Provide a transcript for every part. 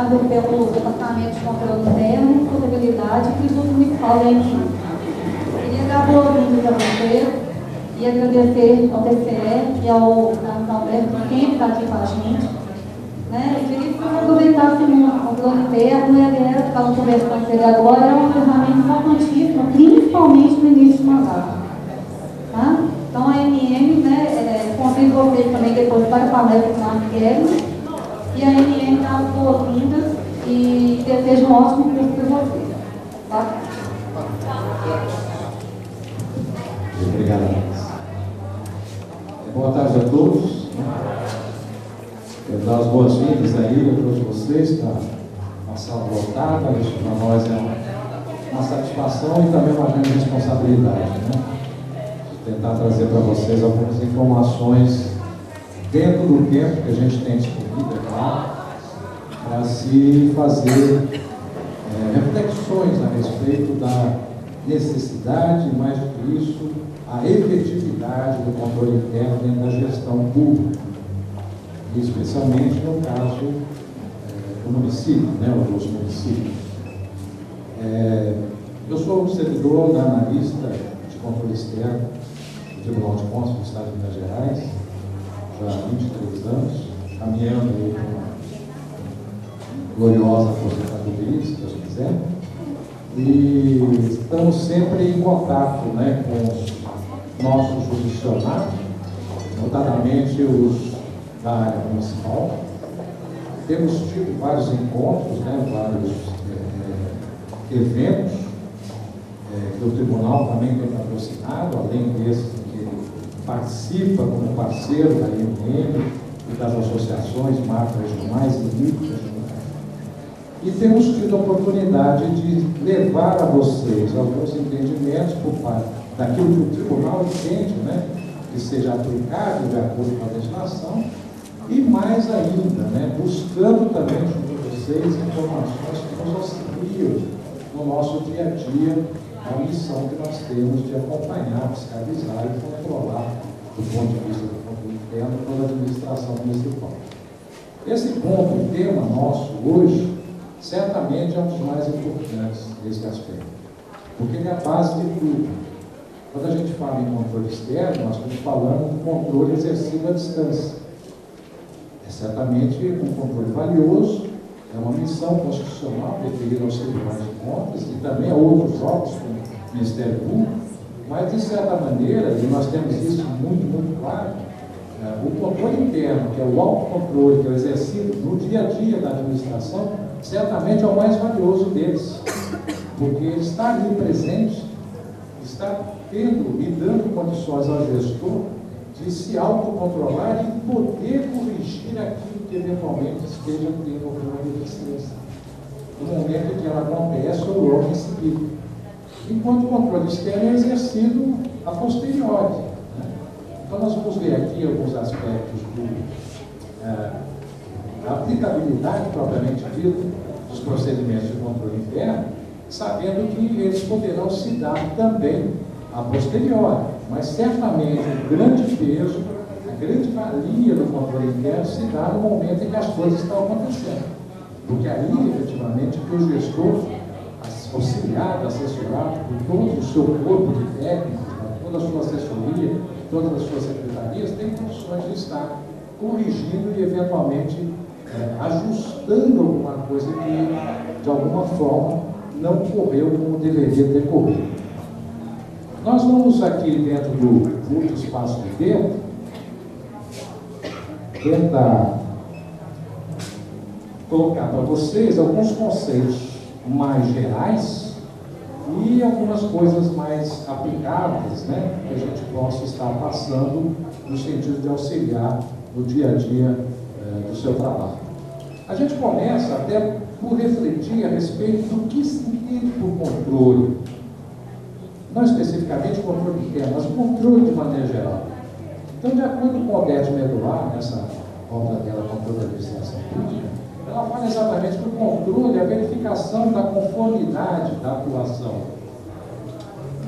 responsável pelo Departamento de Controle Interno, Contabilidade e Tributo Municipal da ENI. Queria dar boas-vindas a você e agradecer ao TCE e ao Carlos Alberto, que sempre está aqui com a gente. Né? Eu queria que você aproveitasse o controle interno, e a galera que estava conversando com ele agora é uma ferramenta importantíssima, principalmente no início de mandato. Tá? Então, a MM, né, convido vocês também depois para a palestra com a Miguel, e a MM dá as boas-vindas e desejo um ótimo curso para vocês. Tá? Obrigado. Boa tarde a todos. Quero dar as boas-vindas aí a todos vocês para a sala lotada. Isso para nós é uma satisfação e também uma grande responsabilidade, né? Tentar trazer para vocês algumas informações dentro do tempo que a gente tem disponível, para se fazer reflexões a respeito da necessidade, e mais do que isso, a efetividade do controle interno dentro da gestão pública, e especialmente no caso do município, né, ou dos municípios. Eu sou servidor da analista de controle externo do Tribunal de Contas do Estado de Minas Gerais, já há 23 anos, caminhando aí com uma gloriosa aposentadoria, se Deus quiser. E estamos sempre em contato, né, com os nossos jurisdicionados, notadamente os da área municipal. Temos tido vários encontros, né, vários eventos que o tribunal também tem patrocinado, além desses que ele participa como parceiro da IMM e das associações macro-regionais e micro-regionais. E temos tido a oportunidade de levar a vocês alguns entendimentos por parte daquilo que o tribunal entende, né, que seja aplicado de acordo com a legislação, e mais ainda, né, buscando também junto com vocês informações que nos auxiliam no nosso dia a dia, a missão que nós temos de acompanhar, fiscalizar e controlar, do ponto de vista do controle interno, toda a administração municipal. Esse ponto, o tema nosso hoje, certamente é um dos mais importantes nesse aspecto, porque ele é a base de tudo. Quando a gente fala em controle externo, nós estamos falando do controle exercido à distância. É certamente um controle valioso, é uma missão constitucional referida aos tribunais de contas e também a outros órgãos, como o Ministério Público, mas, de certa maneira, e nós temos isso muito claro, o controle interno, que é o autocontrole, que é o exercido no dia a dia da administração, certamente é o mais valioso deles, porque ele está ali presente, está tendo e dando condições ao gestor de se autocontrolar e poder corrigir aquilo que eventualmente esteja tendo alguma deficiência, no momento em que ela acontece ou logo em seguida. Enquanto o controle externo é exercido a posteriori, né? Então nós vamos ver aqui alguns aspectos da aplicabilidade propriamente dita dos procedimentos de controle interno, sabendo que eles poderão se dar também a posteriori, mas certamente o grande peso, a grande valia do controle interno se dá no momento em que as coisas estão acontecendo, porque aí, efetivamente, que o gestor, auxiliado, assessorado por todo o seu corpo de técnicos, toda a sua assessoria, todas as suas secretarias, tem condições de estar corrigindo e, eventualmente, ajustando alguma coisa que, de alguma forma, não correu como deveria ter corrido. Nós vamos aqui, dentro do curto espaço de tempo, tentar colocar para vocês alguns conceitos mais gerais e algumas coisas mais aplicáveis, né, que a gente possa estar passando no sentido de auxiliar no dia a dia do seu trabalho. A gente começa até por refletir a respeito do que se entende por controle. Não especificamente controle interno, mas controle de maneira geral. Então, de acordo com Odete Medular, nessa obra dela, Controle da Administração Pública, ela fala exatamente que o controle é a verificação da conformidade da atuação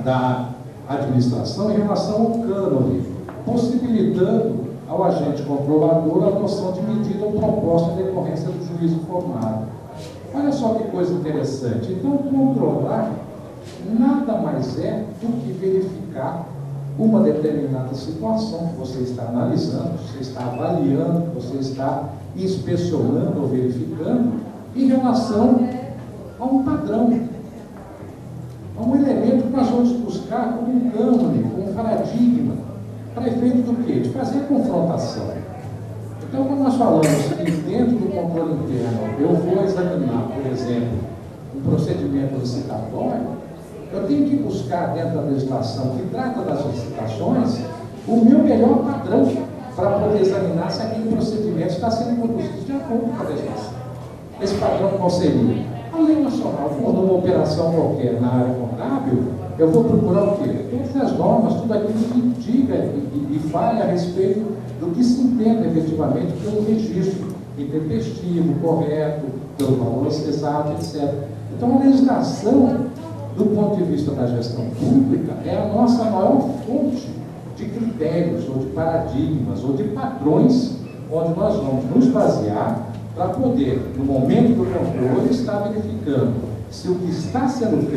da administração em relação ao cânone, possibilitando ao agente controlador a adoção de medida ou proposta em decorrência do juízo formado. Olha só que coisa interessante. Então, controlar nada mais é do que verificar uma determinada situação que você está analisando, você está avaliando, você está inspecionando ou verificando em relação a um padrão, a um elemento que nós vamos buscar como um cânone, como um paradigma, para efeito do quê? De fazer a confrontação. Então, quando nós falamos que dentro do controle interno eu vou examinar, por exemplo, um procedimento licitatório, eu tenho que buscar dentro da legislação que trata das licitações o meu melhor padrão para poder examinar se aquele procedimento está sendo conduzido de acordo com a legislação. Esse padrão qual seria? A lei nacional. Quando uma operação qualquer na área contábil, eu vou procurar o quê? Todas as normas, tudo aquilo que diga e fale a respeito do que se entende efetivamente pelo registro intempestivo, correto, pelo valor exato, etc. Então, a legislação, do ponto de vista da gestão pública, é a nossa maior fonte de critérios, ou de paradigmas, ou de padrões, onde nós vamos nos basear para poder, no momento do controle, estar verificando se o que está sendo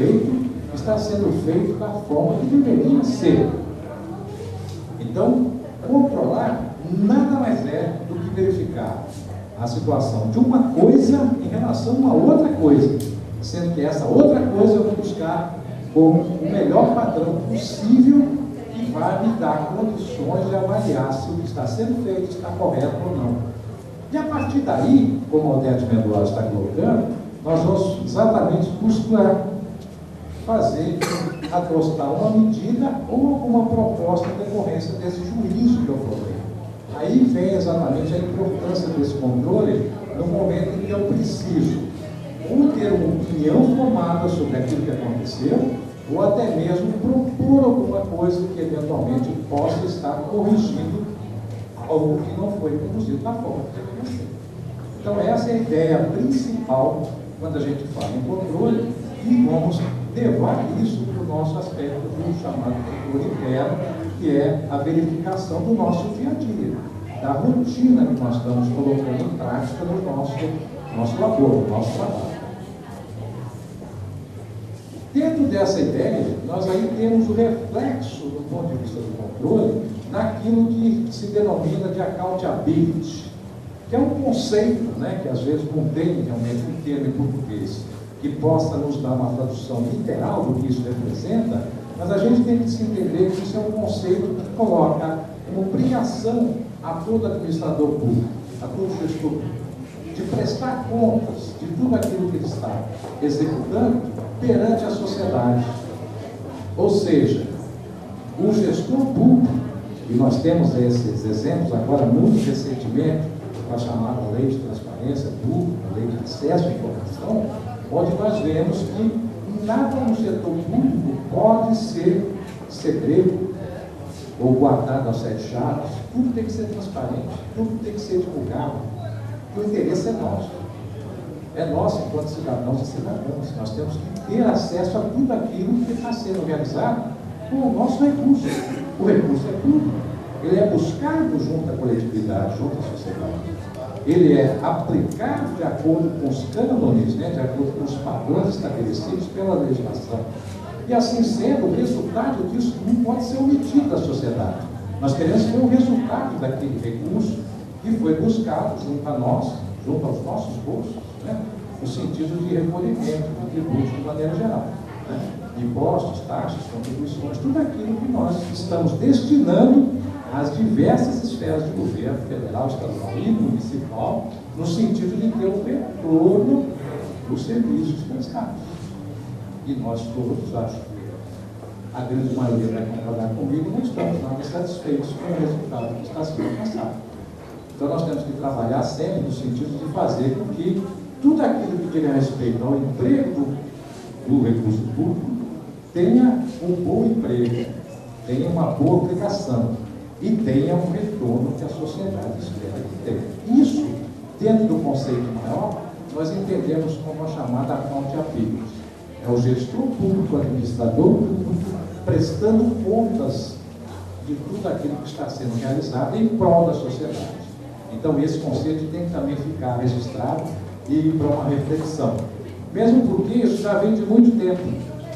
feito da forma que deveria ser. Então, controlar nada mais é do que verificar a situação de uma coisa em relação a uma outra coisa, sendo que essa outra coisa eu vou buscar como o melhor padrão possível que vai me dar condições de avaliar se o que está sendo feito está correto ou não. E a partir daí, como o Odete Mendoza está colocando, nós vamos exatamente buscar fazer, adotar uma medida ou alguma proposta em decorrência desse juízo que eu falei. Aí vem exatamente a importância desse controle no momento em que eu preciso ou ter uma opinião formada sobre aquilo que aconteceu, ou até mesmo propor alguma coisa que eventualmente possa estar corrigindo algo que não foi conduzido da forma que deveria ser. Então essa é a ideia principal quando a gente fala em controle, e vamos levar isso para o nosso aspecto do chamado controle interno, que é a verificação do nosso dia a dia, da rotina que nós estamos colocando em prática no nosso labor, no nosso trabalho. Dentro dessa ideia, nós aí temos o reflexo, do ponto de vista do controle, naquilo que se denomina de accountability, que é um conceito, que às vezes não tem realmente um termo em português que possa nos dar uma tradução literal do que isso representa, mas a gente tem que se entender que isso é um conceito que coloca uma obrigação a todo administrador público, a todo gestor público, de prestar contas de tudo aquilo que ele está executando perante a sociedade. Ou seja, o gestor público, e nós temos esses exemplos agora muito recentemente, com a chamada Lei de Transparência Pública, Lei de Acesso à Informação, onde nós vemos que nada no setor público pode ser segredo ou guardado aos sete chaves. Tudo tem que ser transparente, tudo tem que ser divulgado. O interesse é nosso. É nosso enquanto cidadãos e cidadãs. Nós temos que ter acesso a tudo aquilo que está sendo realizado com o nosso recurso. O recurso é público. Ele é buscado junto à coletividade, junto à sociedade. Ele é aplicado de acordo com os cânones, de acordo com os padrões estabelecidos pela legislação. E assim sendo, o resultado disso não pode ser omitido da sociedade. Nós queremos ver o resultado daquele recurso que foi buscado junto a nós, junto aos nossos bolsos, no sentido de recolhimento de tributos de maneira geral. Impostos, taxas, contribuições, tudo aquilo que nós estamos destinando às diversas esferas de governo, federal, estadual e municipal, no sentido de ter o retorno dos serviços prestados. E nós todos, acho que a grande maioria vai concordar comigo, não estamos nada satisfeitos com o resultado que está sendo alcançado. Então nós temos que trabalhar sempre no sentido de fazer com que tudo aquilo que diga respeito ao emprego do recurso público tenha um bom emprego, tenha uma boa aplicação e tenha um retorno que a sociedade espera que tenha. Isso, dentro do conceito maior, nós entendemos como a chamada accountability. É o gestor público, o administrador público, prestando contas de tudo aquilo que está sendo realizado em prol da sociedade. Então, esse conceito tem que também ficar registrado e ir para uma reflexão. Mesmo porque isso já vem de muito tempo.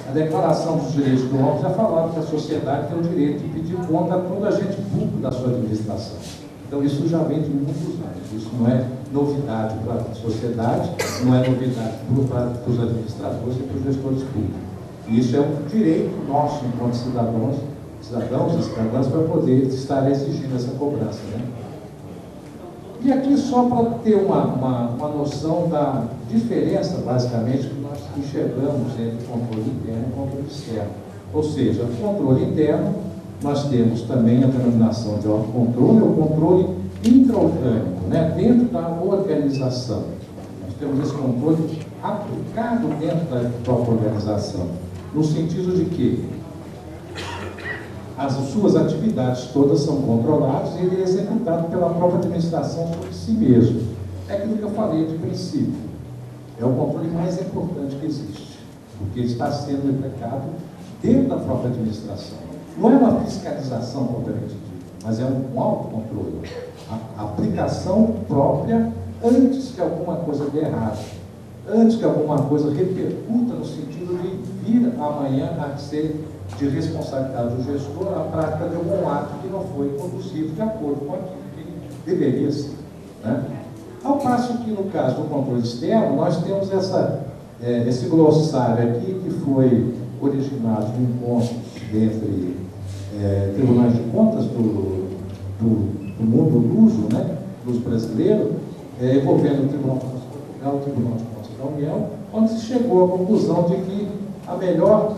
A Declaração dos Direitos do Homem já falava que a sociedade tem o direito de pedir conta a todo agente público da sua administração. Então, isso já vem de muitos anos. Isso não é novidade para a sociedade, não é novidade para os administradores e para os gestores públicos. E isso é um direito nosso, enquanto cidadãos e cidadãs, para poder estar exigindo essa cobrança, né? E aqui só para ter uma noção da diferença, basicamente, que nós enxergamos entre controle interno e controle externo. Ou seja, o controle interno, nós temos também a denominação de autocontrole, ou controle intra-orgânico, né? Dentro da organização. Nós temos esse controle aplicado dentro da própria organização, no sentido de que as suas atividades todas são controladas e ele é executado pela própria administração sobre si mesmo. É aquilo que eu falei de princípio. É o controle mais importante que existe, porque ele está sendo aplicado dentro da própria administração. Não é uma fiscalização propriamente dita, mas é um autocontrole. A aplicação própria antes que alguma coisa dê errado, antes que alguma coisa repercuta no sentido de vir amanhã a ser de responsabilidade do gestor a prática de algum ato que não foi conduzido de acordo com aquilo que deveria ser, né? Ao passo que, no caso do controle externo, nós temos esse glossário aqui que foi originado de encontros entre tribunais de contas do mundo luso, né, dos brasileiros, envolvendo o Tribunal de Contas de Portugal, o Tribunal de Contas da União, onde se chegou à conclusão de que a melhor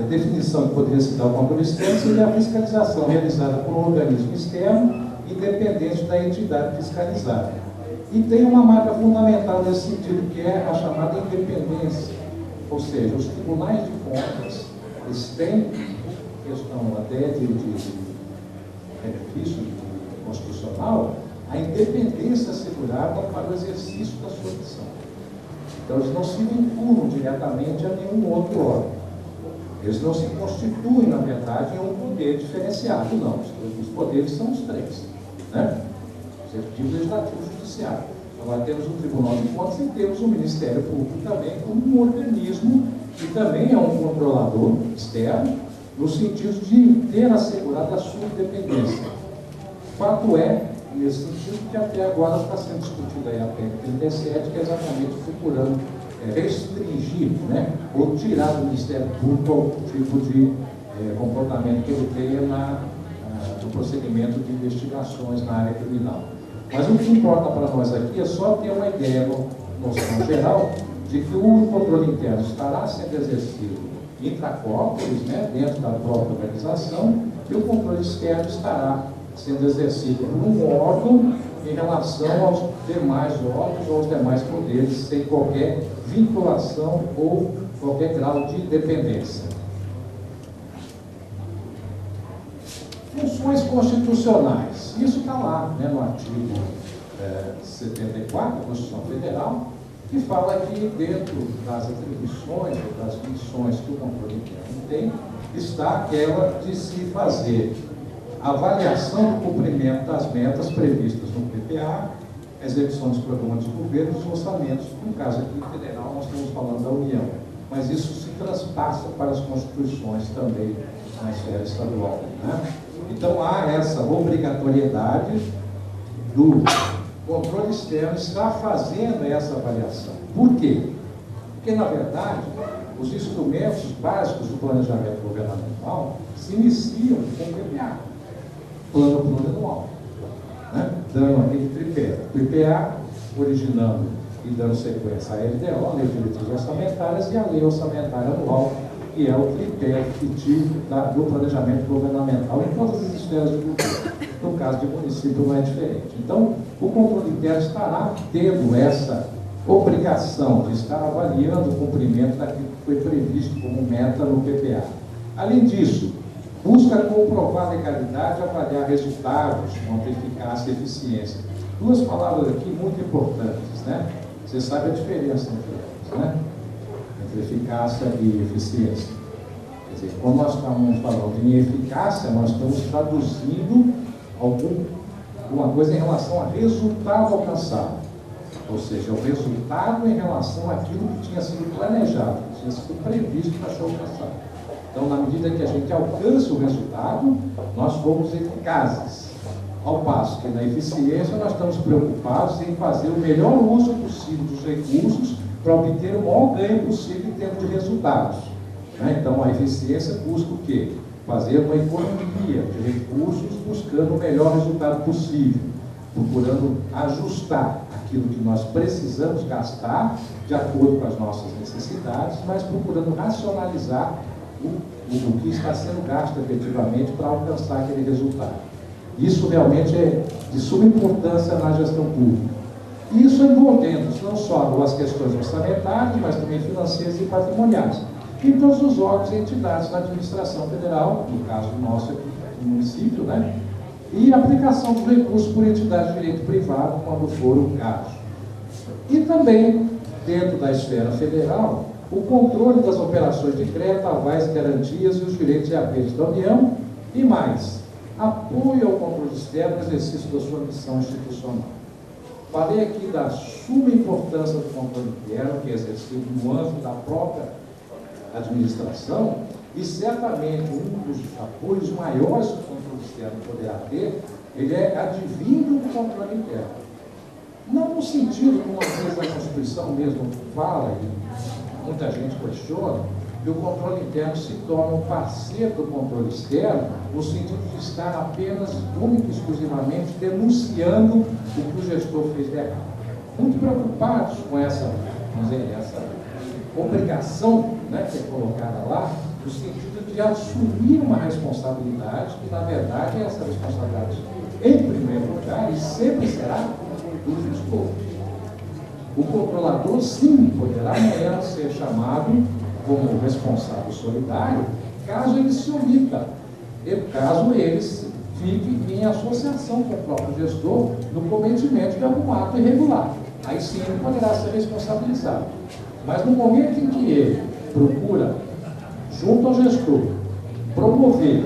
definição que poderia se dar ao controle externo seria a fiscalização realizada por um organismo externo, independente da entidade fiscalizada. E tem uma marca fundamental nesse sentido, que é a chamada independência. Ou seja, os tribunais de contas, eles têm questão até de benefício constitucional, a independência assegurada para o exercício da sua missão. Então, eles não se vinculam diretamente a nenhum outro órgão. Eles não se constituem, na verdade, em um poder diferenciado, não. Os poderes são os três, né? Executivo, Legislativo e Judiciário. Então, nós temos o Tribunal de Contas e temos o Ministério Público também como um organismo que também é um controlador externo, no sentido de ter assegurado a sua independência. Fato é, nesse sentido, que até agora está sendo discutida aí a PEC 37, que é exatamente procurando restringir, né, ou tirar do Ministério Público o tipo de comportamento que ele tenha no procedimento de investigações na área criminal. Mas o que importa para nós aqui é só ter uma ideia, noção geral, de que o controle interno estará sendo exercido intracorpores, né, dentro da própria organização, e o controle externo estará sendo exercido por um órgão em relação aos demais órgãos ou aos demais poderes, sem qualquer vinculação ou qualquer grau de dependência. Funções constitucionais. Isso está lá, né, no artigo 74 da Constituição Federal, que fala que dentro das atribuições ou das missões que o controle interno tem, está aquela de se fazer a avaliação do cumprimento das metas previstas no PPA, a execução dos programas de governo e dos orçamentos. No caso aqui federal, nós estamos falando da União, mas isso se transpassa para as constituições também na esfera estadual, né? Então, há essa obrigatoriedade do controle externo estar fazendo essa avaliação. Por quê? Porque, na verdade, os instrumentos básicos do planejamento governamental se iniciam com o PPA, Plano Plurianual, né? Dando aquele tripé, o PPA, originando e dando sequência à LDO, Lei de Diretrizes Orçamentárias, e a Lei Orçamentária Anual, que é o tripé efetivo do planejamento governamental em todas as esferas de governo. No caso de município não é diferente. Então, o controle interno estará tendo essa obrigação de estar avaliando o cumprimento daquilo que foi previsto como meta no PPA. Além disso, busca comprovar a legalidade e avaliar resultados quanto eficácia e eficiência. Duas palavras aqui muito importantes, né? Você sabe a diferença entre elas, né? Entre eficácia e eficiência. Quer dizer, quando nós estamos falando em eficácia, nós estamos traduzindo alguma coisa em relação a resultado alcançado. Ou seja, o resultado em relação àquilo que tinha sido planejado, que tinha sido previsto para ser alcançado. Então, na medida que a gente alcança o resultado, nós fomos eficazes. Ao passo que na eficiência nós estamos preocupados em fazer o melhor uso possível dos recursos para obter o maior ganho possível em termos de resultados. Então, a eficiência busca o quê? Fazer uma economia de recursos buscando o melhor resultado possível, procurando ajustar aquilo que nós precisamos gastar de acordo com as nossas necessidades, mas procurando racionalizar o que está sendo gasto efetivamente para alcançar aquele resultado. Isso realmente é de suma importância na gestão pública. E isso envolvendo não só as questões orçamentárias, mas também financeiras e patrimoniais. Em todos os órgãos e entidades da administração federal, no caso nosso aqui no município, e aplicação dos recursos por entidades de direito privado, quando for o caso. E também, dentro da esfera federal, o controle das operações de crédito, avais, garantias e os direitos e haveres da União, e mais, apoio ao controle externo no exercício da sua missão institucional. Falei aqui da suma importância do controle interno, que é exercido no âmbito da própria administração, e certamente um dos apoios maiores que o controle externo poderá ter, ele é advindo do controle interno. Não no sentido, como às vezes a Constituição mesmo fala, e muita gente questiona, que o controle interno se torna um parceiro do controle externo, no sentido de estar apenas, única e exclusivamente, denunciando o que o gestor fez de errado. Muito preocupados com essa obrigação, que é colocada lá, no sentido de assumir uma responsabilidade, que na verdade essa responsabilidade, em primeiro lugar, e sempre será do gestor. O controlador, sim, poderá amanhã ser chamado como responsável solidário, caso ele se omita, caso ele fique em associação com o próprio gestor no cometimento de algum ato irregular. Aí sim ele poderá ser responsabilizado. Mas no momento em que ele procura, junto ao gestor, promover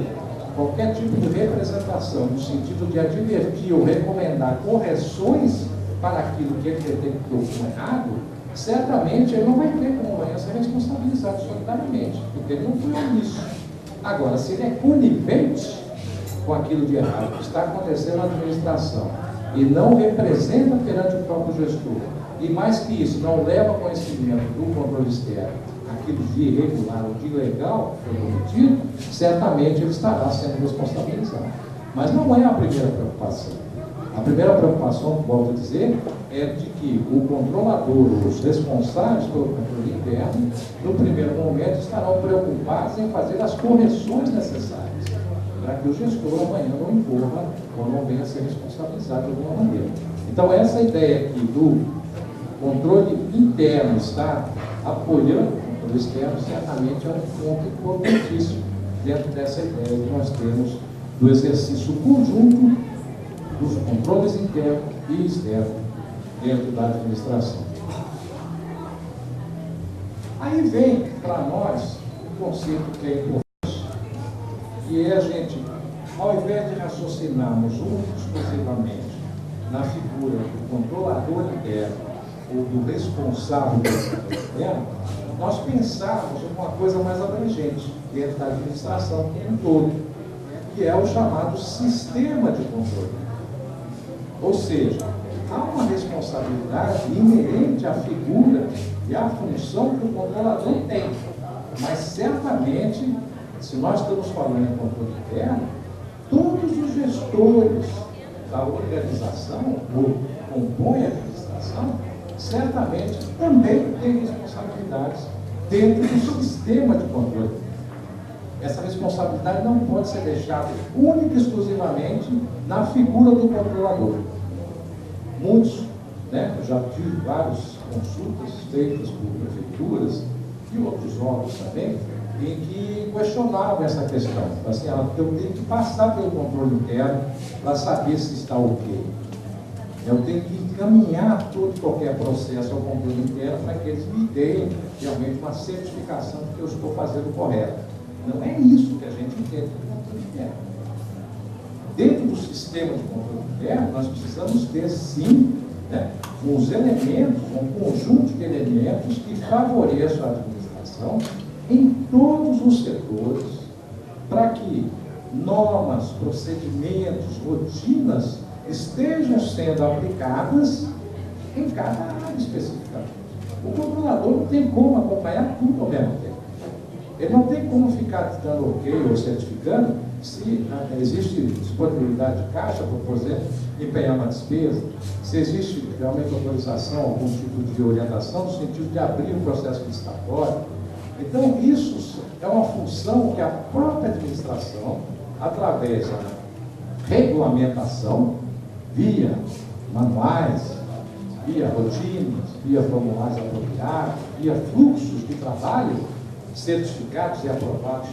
qualquer tipo de representação, no sentido de advertir ou recomendar correções para aquilo que ele detectou como errado, certamente ele não vai ter como amanhã ser responsabilizado solidariamente, porque ele não foi omisso. Agora, se ele é conivente com aquilo de errado que está acontecendo na administração e não representa perante o próprio gestor, e mais que isso, não leva conhecimento do controle externo aquilo de irregular ou de ilegal que foi cometido, certamente ele estará sendo responsabilizado. Mas não é a primeira preocupação. A primeira preocupação, volto a dizer, é de que o controlador, os responsáveis pelo controle interno, no primeiro momento estarão preocupados em fazer as correções necessárias, para que o gestor amanhã não incorra ou não venha a ser responsabilizado de alguma maneira. Então, essa ideia aqui do controle interno está apoiando o controle externo, certamente é um ponto importantíssimo dentro dessa ideia que nós temos do exercício conjunto dos controles internos e externos dentro da administração. Aí vem para nós um conceito que é importante, que é a gente, ao invés de raciocinarmos exclusivamente na figura do controlador interno ou do responsável pelo controle interno, nós pensarmos em uma coisa mais abrangente dentro da administração como um todo, que é o chamado sistema de controle. Ou seja, há uma responsabilidade inerente à figura e à função que o controlador tem. Mas certamente, se nós estamos falando em controle interno, todos os gestores da organização, ou compõem a administração, certamente também têm responsabilidades dentro do sistema de controle. Essa responsabilidade não pode ser deixada única e exclusivamente na figura do controlador. Muitos, eu já tive várias consultas feitas por prefeituras e outros órgãos também, em que questionavam essa questão. Assim, eu tenho que passar pelo controle interno para saber se está ok. Eu tenho que encaminhar todo e qualquer processo ao controle interno para que eles me deem realmente uma certificação de que eu estou fazendo correto. Não é isso que a gente entende por controle interno. Dentro do sistema de controle interno, nós precisamos ter, sim, né, uns elementos, um conjunto de elementos que favoreçam a administração em todos os setores, para que normas, procedimentos, rotinas estejam sendo aplicadas em cada área especificamente. O controlador não tem como acompanhar tudo ao mesmo tempo. Ele não tem como ficar dando ok ou certificando se existe disponibilidade de caixa para, por exemplo, empenhar uma despesa, se existe realmente autorização, algum tipo de orientação no sentido de abrir um processo licitatório. Então, isso é uma função que a própria administração, através da regulamentação, via manuais, via rotinas, via formulários apropriados, via fluxos de trabalho certificados e aprovados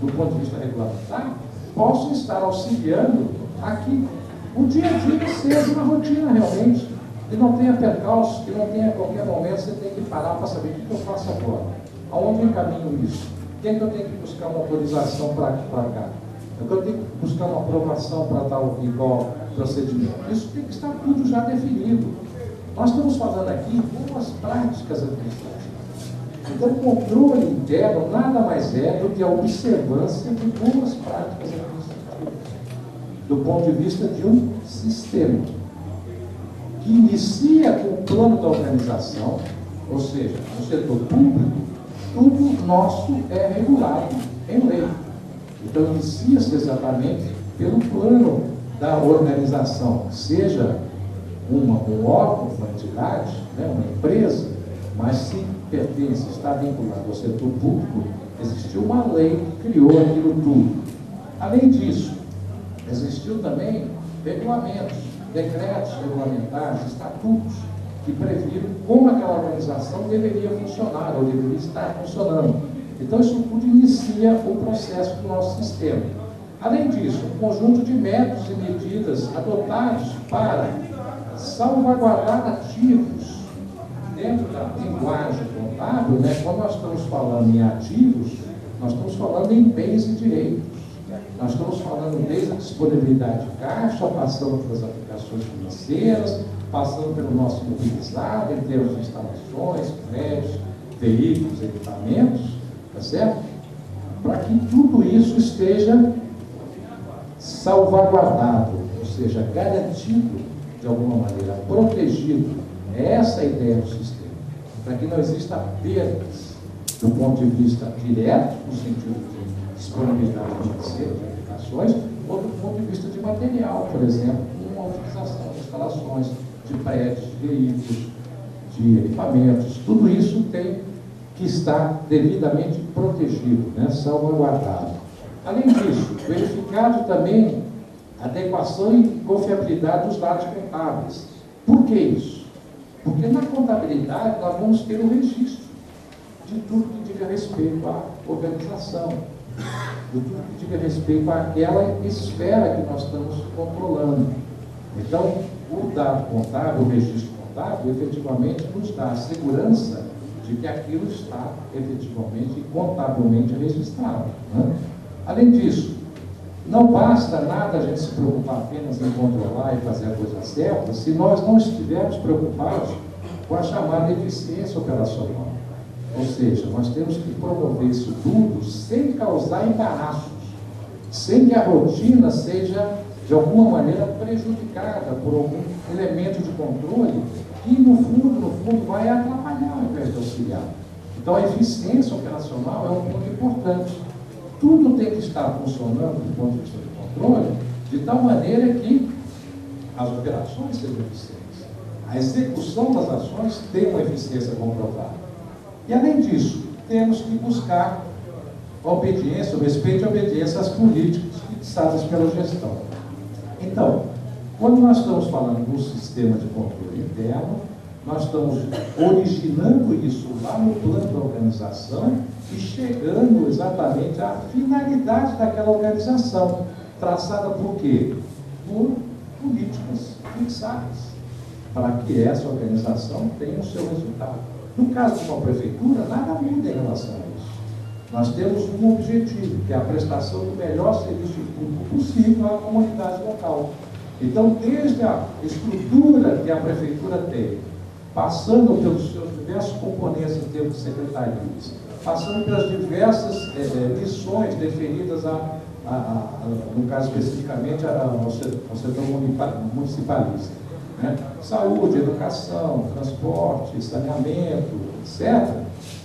do ponto de vista regulamentar, possam estar auxiliando a que o dia a dia seja uma rotina realmente, que não tenha percalços, que não tenha a qualquer momento você tem que parar para saber o que eu faço agora, aonde eu encaminho isso, quem que eu tenho que buscar uma autorização para cá, eu tenho que buscar uma aprovação para tal e qual procedimento. Isso tem que estar tudo já definido. Nós estamos falando aqui de boas práticas administrativas. Então, o controle interno nada mais é do que a observância de boas práticas administrativas, do ponto de vista de um sistema, que inicia com o plano da organização, ou seja, no setor público, tudo nosso é regulado em lei. Então, inicia-se exatamente pelo plano da organização, seja um órgão, uma entidade, né, uma empresa, mas se pertence, está vinculado ao setor público, existiu uma lei que criou aquilo tudo. Além disso, existiu também regulamentos, decretos regulamentares, estatutos, que previram como aquela organização deveria funcionar, ou deveria estar funcionando. Então, isso tudo inicia o processo do nosso sistema. Além disso, um conjunto de métodos e medidas adotados para salvaguardar ativos. Dentro da linguagem contábil, né, quando nós estamos falando em ativos, nós estamos falando em bens e direitos. Nós estamos falando desde a disponibilidade de caixa, passando pelas aplicações financeiras, passando pelo nosso mobilizado em termos de instalações, prédios, veículos, equipamentos, tá certo? Para que tudo isso esteja salvaguardado, ou seja, garantido de alguma maneira, protegido. É essa a ideia do sistema. Para que não exista perdas do ponto de vista direto, no sentido de disponibilidade financeira, de aplicações, ou do ponto de vista de material, por exemplo, uma utilização de instalações, de prédios, de veículos, de equipamentos. Tudo isso tem que estar devidamente protegido, né, salvaguardado. Além disso, verificado também a adequação e confiabilidade dos dados contábeis. Por que isso? Porque na contabilidade nós vamos ter o registro de tudo que diga respeito à organização, de tudo que diga respeito àquela esfera que nós estamos controlando. Então, o dado contábil, o registro contábil, efetivamente nos dá a segurança de que aquilo está efetivamente e contabilmente registrado, né? Além disso, não basta nada a gente se preocupar apenas em controlar e fazer a coisa certa se nós não estivermos preocupados com a chamada eficiência operacional. Ou seja, nós temos que promover isso tudo sem causar embaraços, sem que a rotina seja, de alguma maneira, prejudicada por algum elemento de controle que, no fundo, vai atrapalhar ao invés de auxiliar. Então, a eficiência operacional é um ponto importante. Tudo tem que estar funcionando do ponto de vista do controle, de tal maneira que as operações sejam eficientes. A execução das ações tem uma eficiência comprovada. E, além disso, temos que buscar a obediência, o respeito e a obediência às políticas fixadas pela gestão. Então, quando nós estamos falando de um sistema de controle interno, nós estamos originando isso lá no plano da organização e chegando exatamente à finalidade daquela organização, traçada por quê? Por políticas fixadas, para que essa organização tenha o seu resultado. No caso de uma prefeitura, nada muda em relação a isso. Nós temos um objetivo, que é a prestação do melhor serviço público possível à comunidade local. Então, desde a estrutura que a Prefeitura tem, passando pelos seus diversos componentes em termos de secretarias, passando pelas diversas missões deferidas, no caso especificamente, ao setor municipalista, né? Saúde, educação, transporte, saneamento, etc.,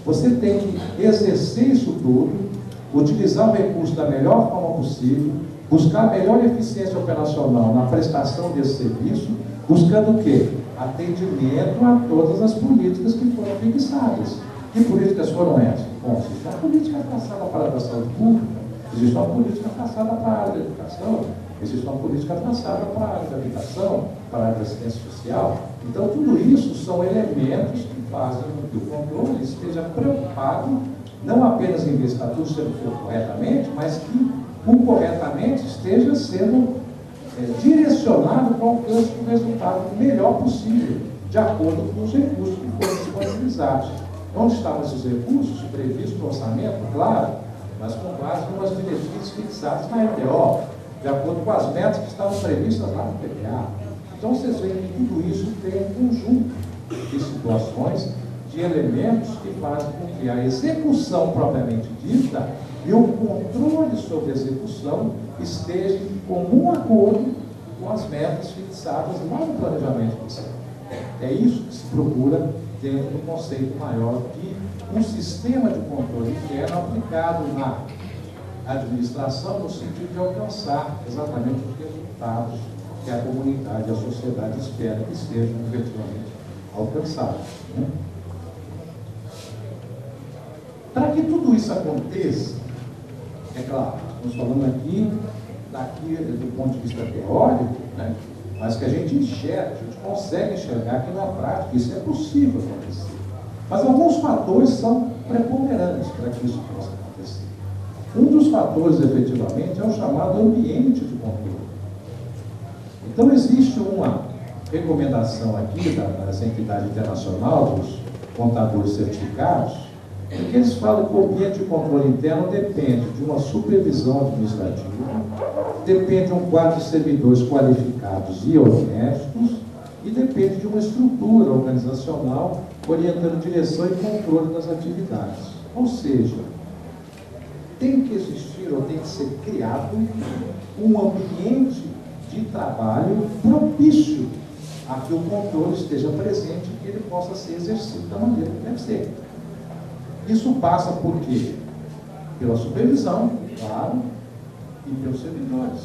você tem que exercer isso tudo, utilizar o recurso da melhor forma possível, buscar a melhor eficiência operacional na prestação desse serviço, buscando o quê? Atendimento a todas as políticas que foram fixadas. Que políticas foram essas? Bom, existe uma política traçada para a saúde pública, existe uma política traçada para a área da educação, existe uma política traçada para a área da habitação, para a área da assistência social. Então, tudo isso são elementos que fazem com que o controle esteja preocupado não apenas em ver se está tudo sendo feito corretamente, mas que o corretamente esteja sendo direcionado para o alcance do resultado melhor possível, de acordo com os recursos que foram disponibilizados. Onde estavam esses recursos? Previstos no orçamento, claro, mas com base em umas diretrizes fixadas na LDO, de acordo com as metas que estavam previstas lá no PPA. Então, vocês veem que tudo isso tem um conjunto de situações, de elementos que fazem com que a execução propriamente dita e o controle sobre a execução esteja em comum acordo com as metas fixadas lá no planejamento inicial. É isso que se procura dentro do conceito maior de um sistema de controle interno aplicado na administração no sentido de alcançar exatamente os resultados que a comunidade e a sociedade espera que estejam efetivamente alcançados, né? Para que tudo isso aconteça, é claro, estamos falando aqui do ponto de vista teórico, né? Mas que a gente enxerga, a gente consegue enxergar que na prática isso é possível acontecer. Mas alguns fatores são preponderantes para que isso possa acontecer. Um dos fatores, efetivamente, é o chamado ambiente de controle. Então, existe uma recomendação aqui dessa entidade internacional, dos contadores certificados, em que eles falam que o ambiente de controle interno depende de uma supervisão administrativa, depende de um quadro de servidores qualificados e honestos e depende de uma estrutura organizacional orientando direção e controle das atividades. Ou seja, tem que existir ou tem que ser criado um ambiente de trabalho propício a que o controle esteja presente e que ele possa ser exercido da maneira que deve ser. Isso passa por quê? Pela supervisão, claro, e pelos servidores.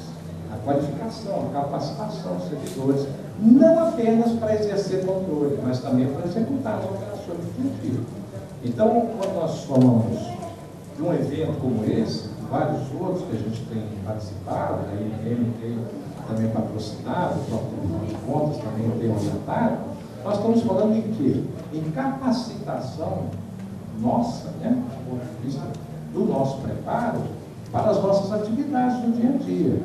A qualificação, a capacitação dos servidores, não apenas para exercer controle, mas também para executar as operações do dia a dia. Então, quando nós falamos de um evento como esse, vários outros que a gente tem participado, a INM tem também patrocinado, o próprio Tribunal de Contas também tem orientado, nós estamos falando em quê? Em capacitação nossa, né, do ponto de vista do nosso preparo para as nossas atividades do dia a dia.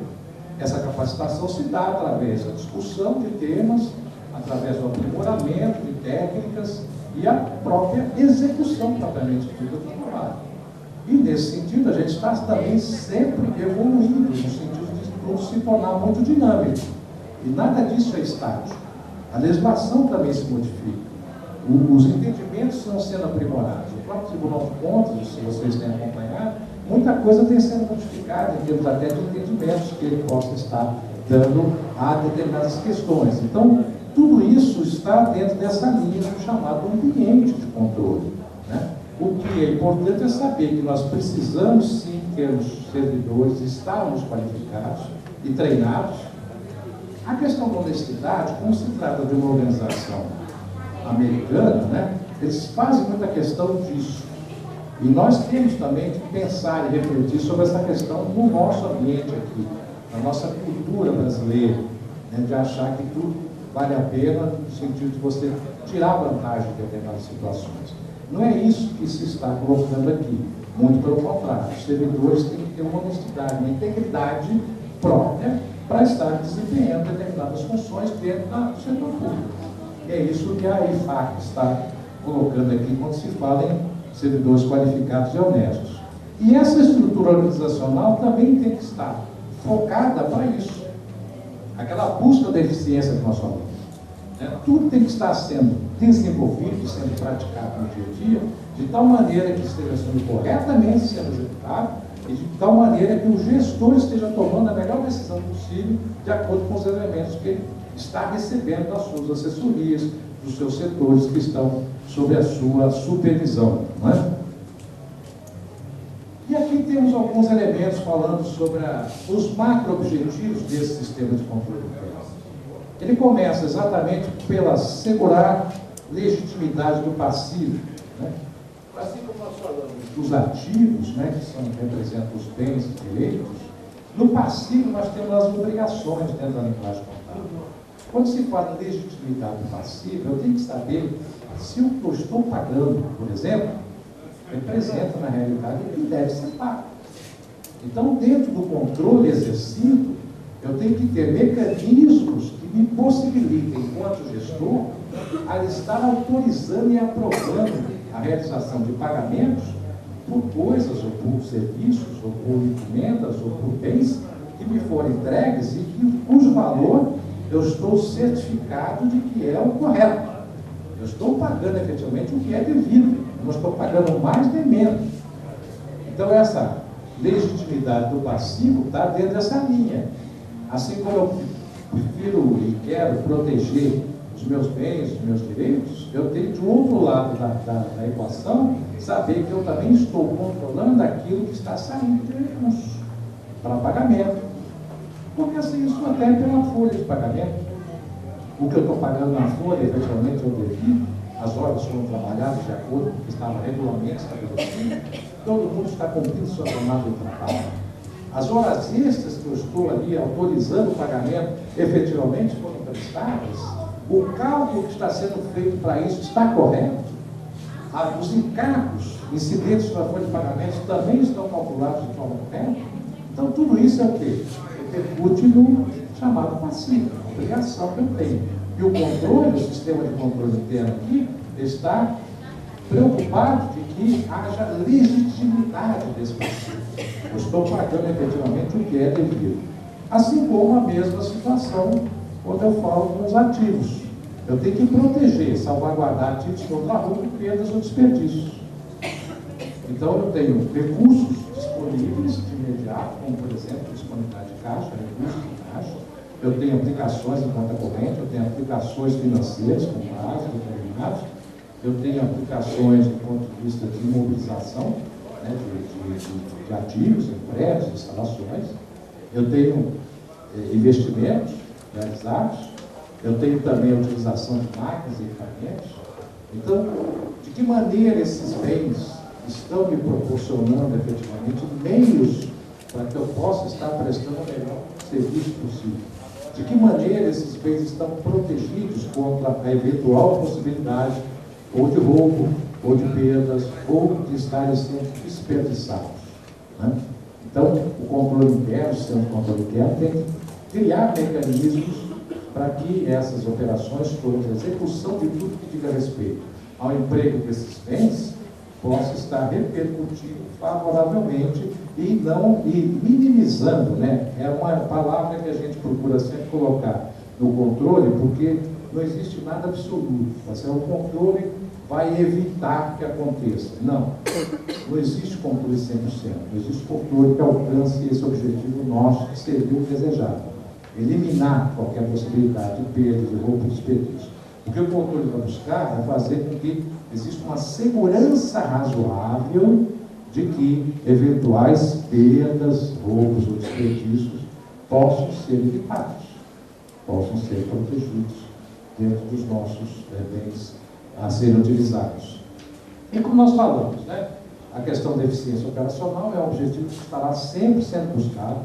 Essa capacitação se dá através da discussão de temas, através do aprimoramento de técnicas e a própria execução propriamente dita do trabalho. E nesse sentido a gente está também sempre evoluindo, no sentido de tudo se tornar muito dinâmico. E nada disso é estático. A legislação também se modifica. Os entendimentos estão sendo aprimorados. O próprio Tribunal de Contas, se vocês têm acompanhado, muita coisa tem sendo modificada em termos até de entendimentos que ele possa estar dando a determinadas questões. Então, tudo isso está dentro dessa linha do chamado ambiente de controle, né? O que é importante é saber que nós precisamos sim ter os servidores, estarmos qualificados e treinados. A questão da honestidade, como se trata de uma organização americana, né, eles fazem muita questão disso. E nós temos também que pensar e refletir sobre essa questão no nosso ambiente aqui, na nossa cultura brasileira, né, de achar que tudo vale a pena no sentido de você tirar vantagem de determinadas situações. Não é isso que se está colocando aqui, muito pelo contrário. Os servidores têm que ter uma honestidade, uma integridade própria para estar desempenhando determinadas funções dentro do setor público. E é isso que a IFAC está colocando aqui quando se fala em servidores qualificados e honestos. E essa estrutura organizacional também tem que estar focada para isso. Aquela busca da eficiência que nós falamos. Tudo tem que estar sendo desenvolvido, sendo praticado no dia a dia, de tal maneira que esteja sendo corretamente sendo executado e de tal maneira que o gestor esteja tomando a melhor decisão possível de acordo com os elementos que ele está recebendo das suas assessorias, dos seus setores que estão sob a sua supervisão. Não é? E aqui temos alguns elementos falando sobre os macro-objetivos desse sistema de controle interno. Ele começa exatamente pela assegurar legitimidade do passivo. Né? Assim como nós falamos dos ativos, né, que representam os bens e direitos, no passivo nós temos as obrigações dentro da linguagem contábil. Quando se fala em legitimidade do passivo, eu tenho que saber se o que eu estou pagando, por exemplo, representa na realidade o que deve ser pago. Então, dentro do controle exercido, eu tenho que ter mecanismos que me possibilitem, enquanto gestor, a estar autorizando e aprovando a realização de pagamentos por coisas, ou por serviços, ou por encomendas, ou por bens que me forem entregues e cujo valor eu estou certificado de que é o correto. Eu estou pagando efetivamente o que é devido, não estou pagando mais nem menos. Então, essa legitimidade do passivo está dentro dessa linha. Assim como eu prefiro e quero proteger os meus bens, os meus direitos, eu tenho de outro lado da equação saber que eu também estou controlando aquilo que está saindo de recursos para pagamento. Porque assim, isso até pela folha de pagamento. O que eu estou pagando na folha, efetivamente, eu devido, as horas foram trabalhadas de acordo com o que estava regularmente estabelecido, todo mundo está cumprindo sua jornada de trabalho. As horas extras que eu estou ali autorizando o pagamento, efetivamente foram prestadas, o cálculo que está sendo feito para isso está correto, os encargos incidentes na folha de pagamento também estão calculados de forma correta. Então, tudo isso é o quê? Repercute no chamado passivo, a obrigação que eu tenho. E o controle, o sistema de controle interno aqui, está preocupado de que haja legitimidade desse passivo. Eu estou pagando efetivamente o que é devido. Assim como a mesma situação quando eu falo dos ativos. Eu tenho que proteger, salvaguardar ativos contra roubo, perdas ou desperdícios. Então, eu tenho recursos disponíveis de imediato, como, por exemplo, disponibilidade de caixa, recursos de caixa. Eu tenho aplicações em conta corrente, eu tenho aplicações financeiras com prazos determinados, eu tenho aplicações do ponto de vista de imobilização, né, de ativos, emprédios, instalações. Eu tenho investimentos realizados, eu tenho também a utilização de máquinas e equipamentos. Então, de que maneira esses bens estão me proporcionando efetivamente meios para que eu possa estar prestando o melhor serviço possível? De que maneira esses bens estão protegidos contra a eventual possibilidade ou de roubo, ou de perdas, ou de estarem sendo desperdiçados? Né? Então, o controle interno, o sistema de controle interno, tem que criar mecanismos para que essas operações todas, a execução de tudo que diga respeito ao emprego desses bens, possa estar repercutindo favoravelmente e minimizando, né? É uma palavra que a gente procura sempre colocar no controle, porque não existe nada absoluto. O controle vai evitar que aconteça. Não existe controle 100%. Não existe controle que alcance esse objetivo nosso, que seria o desejado. Eliminar qualquer possibilidade de perda, de roubo, de desperdício. O que o controle vai buscar é fazer com que exista uma segurança razoável de que eventuais perdas, roubos ou desperdícios possam ser evitados, possam ser protegidos dentro dos nossos bens a serem utilizados. E como nós falamos, né, a questão da eficiência operacional é um objetivo que estará sempre sendo buscado.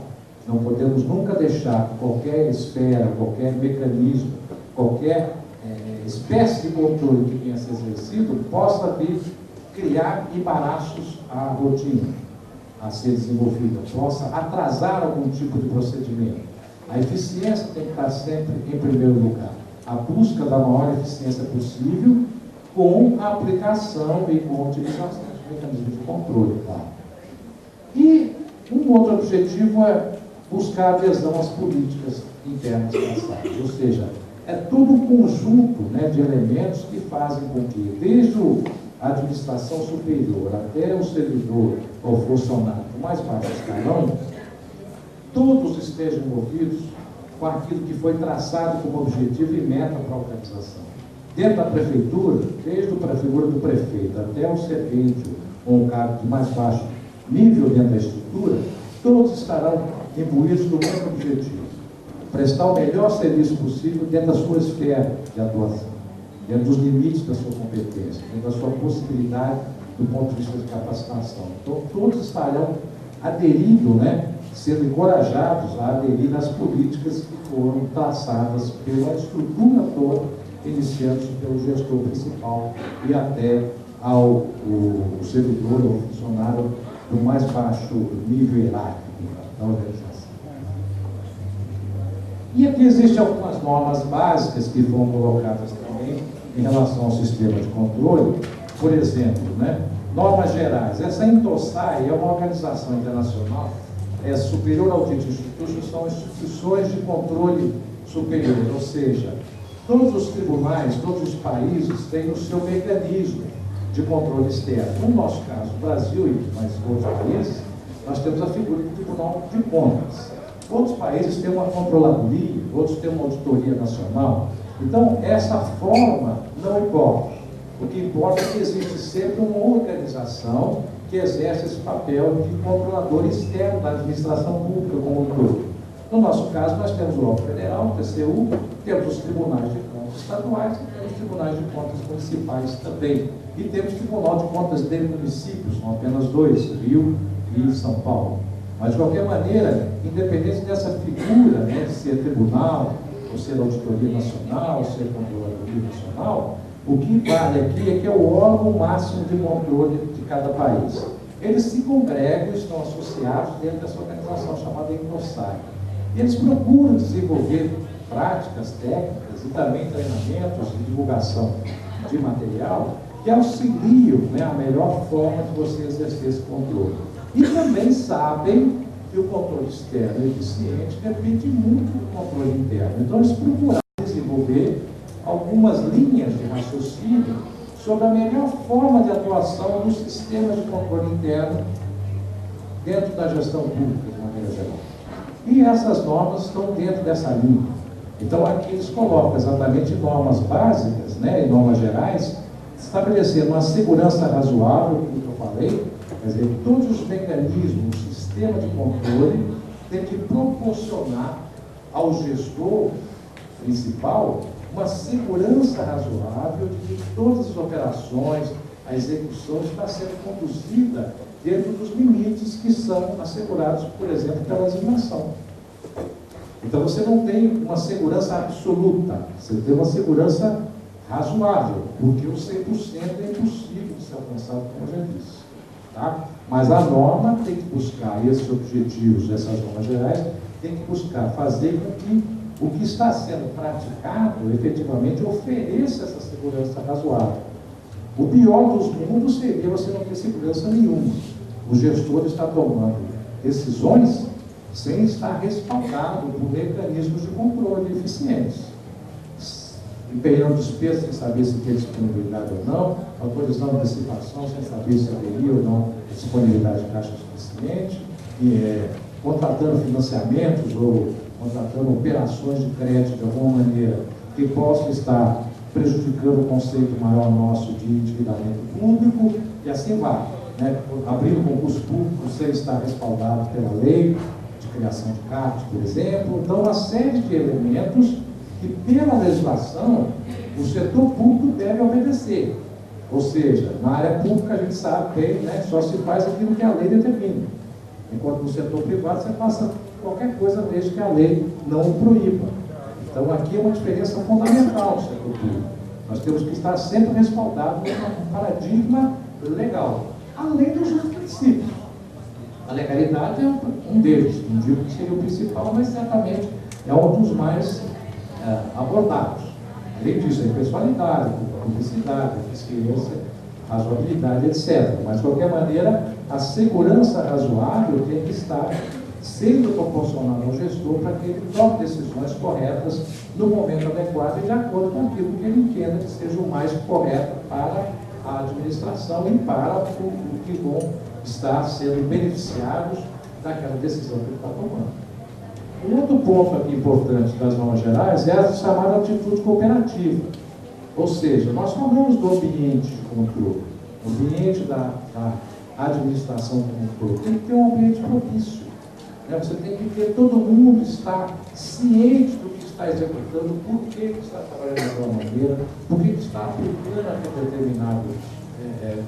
Não podemos nunca deixar qualquer esfera, qualquer mecanismo, qualquer espécie de controle que venha a ser exercido possa vir criar embaraços à rotina a ser desenvolvida, possa atrasar algum tipo de procedimento. A eficiência tem que estar sempre em primeiro lugar. A busca da maior eficiência possível com a aplicação e com a utilização de mecanismos de controle, claro. E um outro objetivo é buscar adesão às políticas internas passadas, ou seja, é todo um conjunto, né, de elementos que fazem com que, desde a administração superior até o servidor ou funcionário do mais baixo escalão, todos estejam envolvidos com aquilo que foi traçado como objetivo e meta para a organização. Dentro da prefeitura, desde a figura do prefeito até o servente ou um cargo de mais baixo nível dentro da estrutura, todos estarão imbuídos do mesmo objetivo: prestar o melhor serviço possível dentro da sua esfera de atuação, dentro dos limites da sua competência, dentro da sua possibilidade do ponto de vista de capacitação. Então, todos estarão aderindo, né, sendo encorajados a aderir às políticas que foram traçadas pela estrutura toda, iniciando-se pelo gestor principal e até ao servidor ou funcionário do mais baixo nível hierárquico da organização. E aqui existem algumas normas básicas que foram colocadas também em relação ao sistema de controle. Por exemplo, né, normas gerais. Essa INTOSAI é uma organização internacional, é Superior Audit Institution, são instituições de controle superior, ou seja, todos os tribunais, todos os países têm o seu mecanismo de controle externo. No nosso caso, o Brasil e mais outros países, nós temos a figura do Tribunal de Contas. Outros países têm uma controladoria, outros têm uma auditoria nacional. Então, essa forma não importa. O que importa é que existe sempre uma organização que exerce esse papel de controlador externo da administração pública como um todo. No nosso caso, nós temos o órgão federal, o TCU, temos os tribunais de contas estaduais e temos os tribunais de contas municipais também. E temos o Tribunal de Contas de municípios, são apenas dois, Rio e São Paulo. Mas, de qualquer maneira, independente dessa figura, né, de ser tribunal, ou ser auditoria nacional, ou ser controladoria nacional, o que vale aqui é que é o órgão máximo de controle de cada país. Eles se congregam, estão associados dentro dessa organização chamada INTOSAI. E eles procuram desenvolver práticas, técnicas e também treinamentos de divulgação de material que auxiliam, né, a melhor forma de você exercer esse controle. E também sabem que o controle externo eficiente depende muito do controle interno. Então, eles procuraram desenvolver algumas linhas de raciocínio sobre a melhor forma de atuação dos sistemas de controle interno dentro da gestão pública, de maneira geral. E essas normas estão dentro dessa linha. Então, aqui eles colocam exatamente normas básicas, né, e normas gerais, estabelecendo uma segurança razoável, como eu falei, quer dizer, todos os mecanismos, o sistema de controle tem que proporcionar ao gestor principal uma segurança razoável de que todas as operações, a execução está sendo conduzida dentro dos limites que são assegurados, por exemplo, pela legislação. Então, você não tem uma segurança absoluta, você tem uma segurança razoável, porque o 100% é impossível de ser alcançado, como eu já disse. Tá? Mas a norma tem que buscar esses objetivos, essas normas gerais, tem que buscar fazer com que o que está sendo praticado efetivamente ofereça essa segurança razoável. O pior dos mundos seria você não ter segurança nenhuma. O gestor está tomando decisões sem estar respaldado por mecanismos de controle eficientes. Empenhando despesas sem saber se tem disponibilidade ou não, autorizando antecipação sem saber se haveria ou não disponibilidade de caixa suficiente, contratando financiamentos ou contratando operações de crédito de alguma maneira que possam estar prejudicando o conceito maior nosso de endividamento público, e assim vai, né? Abrindo concurso público sem estar respaldado pela lei de criação de CAPES, por exemplo. Então, uma série de elementos que, pela legislação, o setor público deve obedecer. Ou seja, na área pública a gente sabe bem, né, só se faz aquilo que a lei determina. Enquanto no setor privado você passa qualquer coisa desde que a lei não o proíba. Então, aqui é uma diferença fundamental do setor público. Nós temos que estar sempre respaldados num paradigma legal, além dos outros princípios. A legalidade é um deles, não digo que seria o principal, mas certamente é um dos mais abordados. Além disso, a impessoalidade, a publicidade, a eficiência, razoabilidade, etc. Mas, de qualquer maneira, a segurança razoável tem que estar sendo proporcionada ao gestor para que ele tome decisões corretas no momento adequado e de acordo com aquilo que ele entenda que seja o mais correto para a administração e para o que vão estar sendo beneficiados daquela decisão que ele está tomando. Um outro ponto aqui importante das normas gerais é a chamada atitude cooperativa. Ou seja, nós falamos do ambiente de controle, o ambiente da administração do controle. Tem que ter um ambiente propício. Você tem que ter todo mundo estar ciente do que está executando, por que está trabalhando daquela maneira, por que está aplicando aquele determinado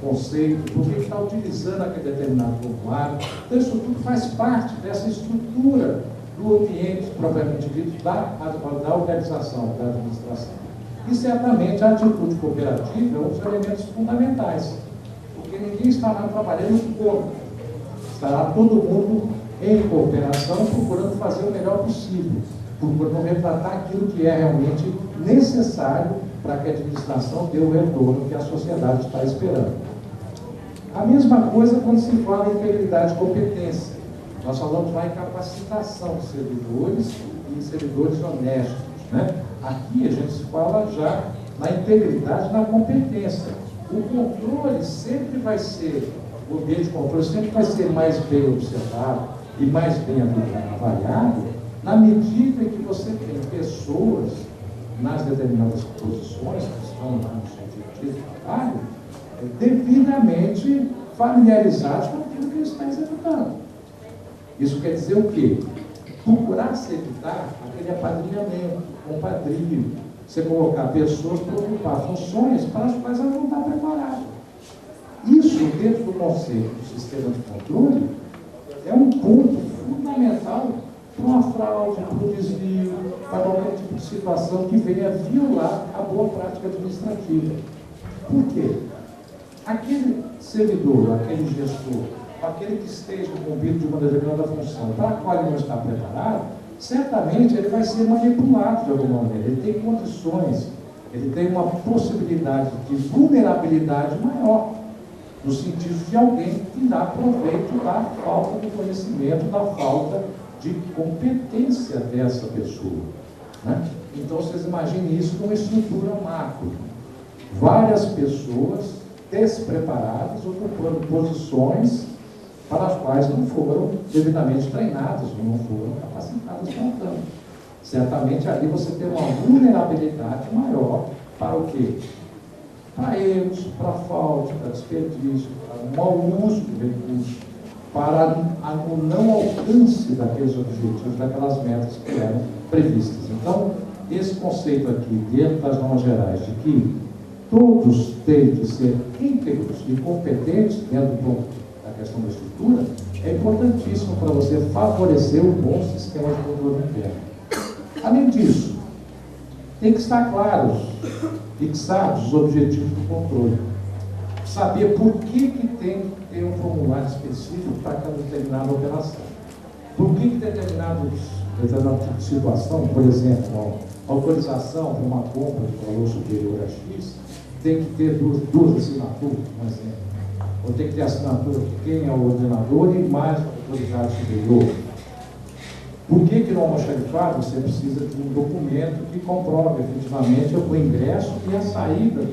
conceito, por que está utilizando aquele determinado formulário. Então, isso tudo faz parte dessa estrutura do ambiente propriamente dito da organização, da administração. E certamente a atitude cooperativa é um dos elementos fundamentais, porque ninguém estará trabalhando contra, estará todo mundo em cooperação, procurando fazer o melhor possível, procurando retratar aquilo que é realmente necessário para que a administração dê o retorno que a sociedade está esperando. A mesma coisa quando se fala em integridade e competência. Nós falamos lá em capacitação de servidores e servidores honestos, né? Aqui a gente se fala já na integridade e na competência. O controle sempre vai ser, o ambiente de controle sempre vai ser mais bem observado e mais bem avaliado na medida em que você tem pessoas nas determinadas posições que estão lá no seu objetivo de trabalho devidamente familiarizados com aquilo que eles estão executando. Isso quer dizer o quê? Procurar se evitar aquele apadrinhamento, compadrio, você colocar pessoas para ocupar funções para as quais elas não estão preparadas. Isso, dentro do conceito do sistema de controle, é um ponto fundamental para uma fraude, para um desvio, para qualquer tipo de situação que venha violar a boa prática administrativa. Por quê? Aquele servidor, aquele gestor, aquele que esteja incumbido de uma determinada função para a qual ele não está preparado, certamente ele vai ser manipulado de alguma maneira. Ele tem condições, ele tem uma possibilidade de vulnerabilidade maior, no sentido de alguém que dá proveito da falta de conhecimento, da falta de competência dessa pessoa, né? Então, vocês imaginem isso numa estrutura macro. Várias pessoas despreparadas, ocupando posições para as quais não foram devidamente treinadas, ou não foram capacitadas para tanto. Certamente ali você tem uma vulnerabilidade maior para o quê? Para erros, para fraude, para desperdício, para o mau uso do recurso, para o não alcance daqueles objetivos, daquelas metas que eram previstas. Então, esse conceito aqui, dentro das normas gerais, de que todos têm que ser íntegros e competentes dentro da questão da estrutura, é importantíssimo para você favorecer um bom sistema de controle interno. Além disso, tem que estar claros, fixados os objetivos do controle. Saber por que tem que ter um formulário específico para aquela determinada operação. Por que determinada tipo de situação, por exemplo, a autorização para uma compra de valor superior a X, tem que ter duas assinaturas, por exemplo. Ou tem que ter a assinatura de quem é o ordenador e mais a autoridade superior. Por que no almoxarifado você precisa de um documento que comprove efetivamente o ingresso e a saída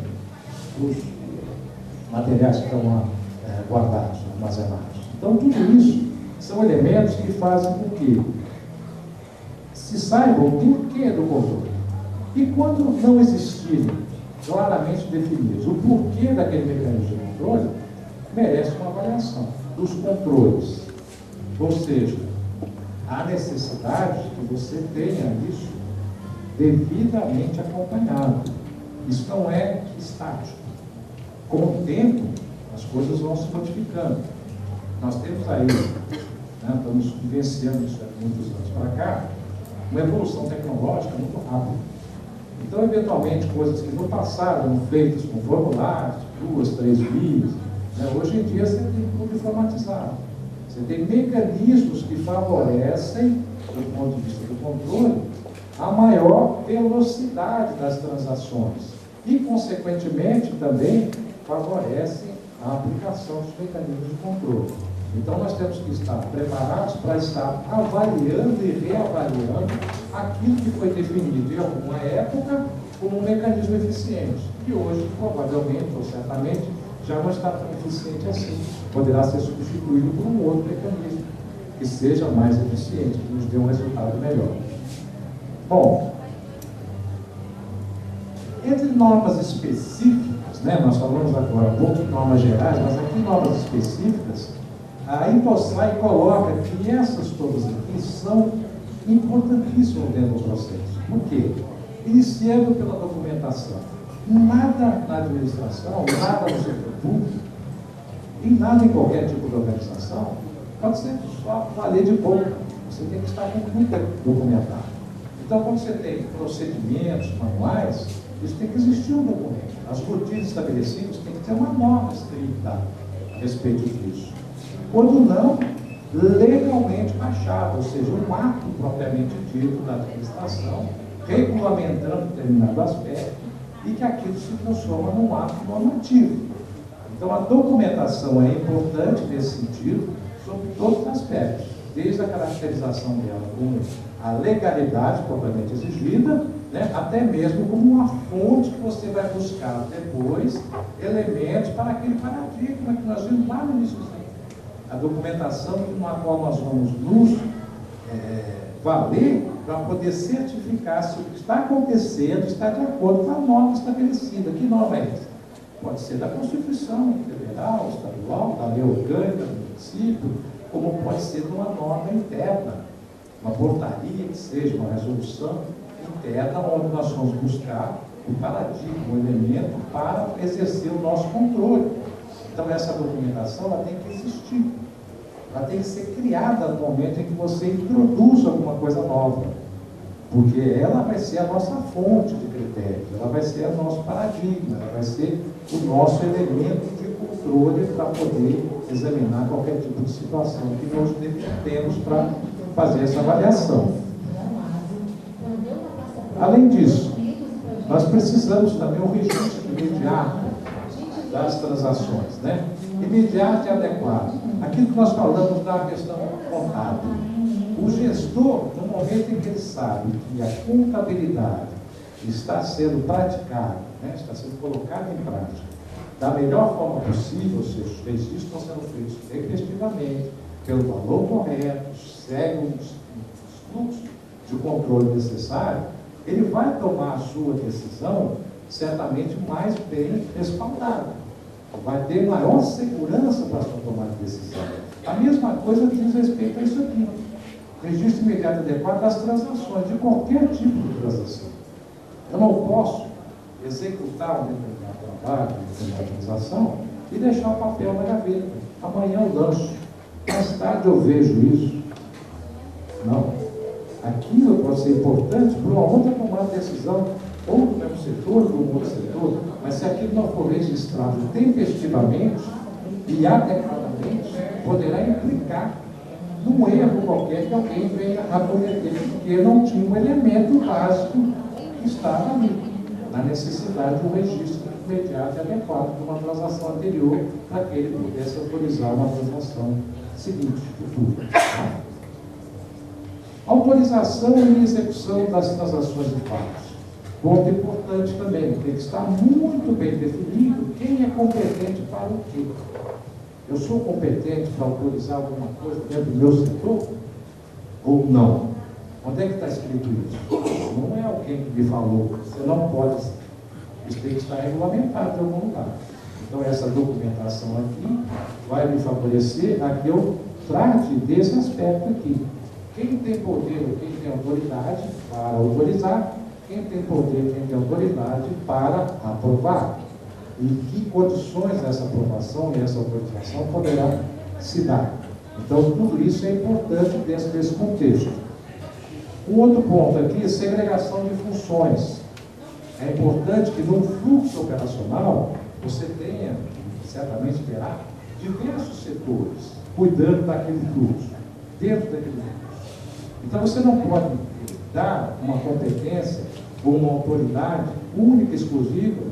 dos materiais que estão lá guardados, armazenados? Então, tudo isso são elementos que fazem com que se saiba o porquê do controle. E quando não existirem claramente definidos o porquê daquele mecanismo de controle, merece uma avaliação dos controles. Ou seja, há necessidade de que você tenha isso devidamente acompanhado. Isso não é estático. Com o tempo, as coisas vão se modificando. Nós temos aí, estamos vivenciando isso há muitos anos para cá, uma evolução tecnológica muito rápida. Então, eventualmente, coisas que no passado eram feitas com formulários, 2, 3 vias, hoje em dia você tem tudo informatizado. Você tem mecanismos que favorecem, do ponto de vista do controle, a maior velocidade das transações e, consequentemente, também favorecem a aplicação dos mecanismos de controle. Então, nós temos que estar preparados para estar avaliando e reavaliando aquilo que foi definido em alguma época como um mecanismo eficiente, que hoje, provavelmente ou certamente, já não está tão eficiente assim. Poderá ser substituído por um outro mecanismo que seja mais eficiente, que nos dê um resultado melhor. Bom, entre normas específicas, nós falamos agora um pouco de normas gerais, mas aqui normas específicas, a Impossai coloca que essas todas aqui são importantíssimas dentro do processo. Por quê? Iniciando pela documentação. Nada na administração, nada no setor público, e nada em qualquer tipo de organização, pode ser só valer de pouco. Você tem que estar muito documentado. Então, quando você tem procedimentos, manuais, isso tem que existir um documento. As rotinas estabelecidas tem que ter uma norma estrita a respeito disso. Quando não, legalmente baixado, ou seja, um ato propriamente dito da administração, regulamentando determinado aspecto, e que aquilo se transforma num ato normativo. Então, a documentação é importante nesse sentido, sob todos os aspectos, desde a caracterização dela como a legalidade propriamente exigida, até mesmo como uma fonte que você vai buscar depois elementos para aquele paradigma que nós vimos lá no início. A documentação na qual nós vamos nos valer para poder certificar se o que está acontecendo está de acordo com a norma estabelecida. Que norma é essa? Pode ser da Constituição Federal, estadual, da lei orgânica do município, como pode ser de uma norma interna, uma portaria que seja, uma resolução interna, onde nós vamos buscar o paradigma, o elemento para exercer o nosso controle. Então, essa documentação ela tem que existir. Ela tem que ser criada no momento em que você introduz alguma coisa nova. Porque ela vai ser a nossa fonte de critérios, ela vai ser o nosso paradigma, ela vai ser o nosso elemento de controle para poder examinar qualquer tipo de situação que nós temos para fazer essa avaliação. Além disso, nós precisamos também um registro imediato das transações, imediato e adequado. Aquilo que nós falamos da questão contábil. O gestor, no momento em que ele sabe que a contabilidade está sendo praticada, está sendo colocada em prática da melhor forma possível, ou seja, os registros estão sendo feitos efetivamente, pelo valor correto, segue os fluxos de controle necessário, ele vai tomar a sua decisão certamente mais bem respaldada. Vai ter maior segurança para a sua tomada de decisão. A mesma coisa diz respeito a isso aqui. Registro imediato e adequado das transações, de qualquer tipo de transação. Eu não posso executar um determinado trabalho, uma determinada transação, e deixar o papel na gaveta. Amanhã eu lanço. Mais tarde eu vejo isso. Não. Aquilo pode ser importante para uma outra tomada de decisão, ou do mesmo setor, ou do outro setor, mas se aquilo não for registrado tempestivamente e adequadamente, poderá implicar num erro qualquer que alguém venha a cometer, porque não tinha um elemento básico que estava ali, na necessidade do registro imediato e adequado de uma transação anterior, para que ele pudesse autorizar uma transação seguinte, futura. Autorização e execução das transações de fato. Ponto importante também, tem que estar muito bem definido quem é competente para o quê. Eu sou competente para autorizar alguma coisa dentro do meu setor? Ou não? Onde é que está escrito isso? Não é alguém que me falou, você não pode. Isso tem que estar regulamentado em algum lugar. Então, essa documentação aqui vai me favorecer a que eu trate desse aspecto aqui. Quem tem poder, quem tem autoridade para autorizar, quem tem poder, quem tem autoridade para aprovar. E que condições essa aprovação e essa autorização poderá se dar. Então, tudo isso é importante dentro desse contexto. Um outro ponto aqui é segregação de funções. É importante que no fluxo operacional você tenha, certamente terá, diversos setores cuidando daquele fluxo, dentro daquele fluxo. Então, você não pode dar uma competência ou uma autoridade única, exclusiva,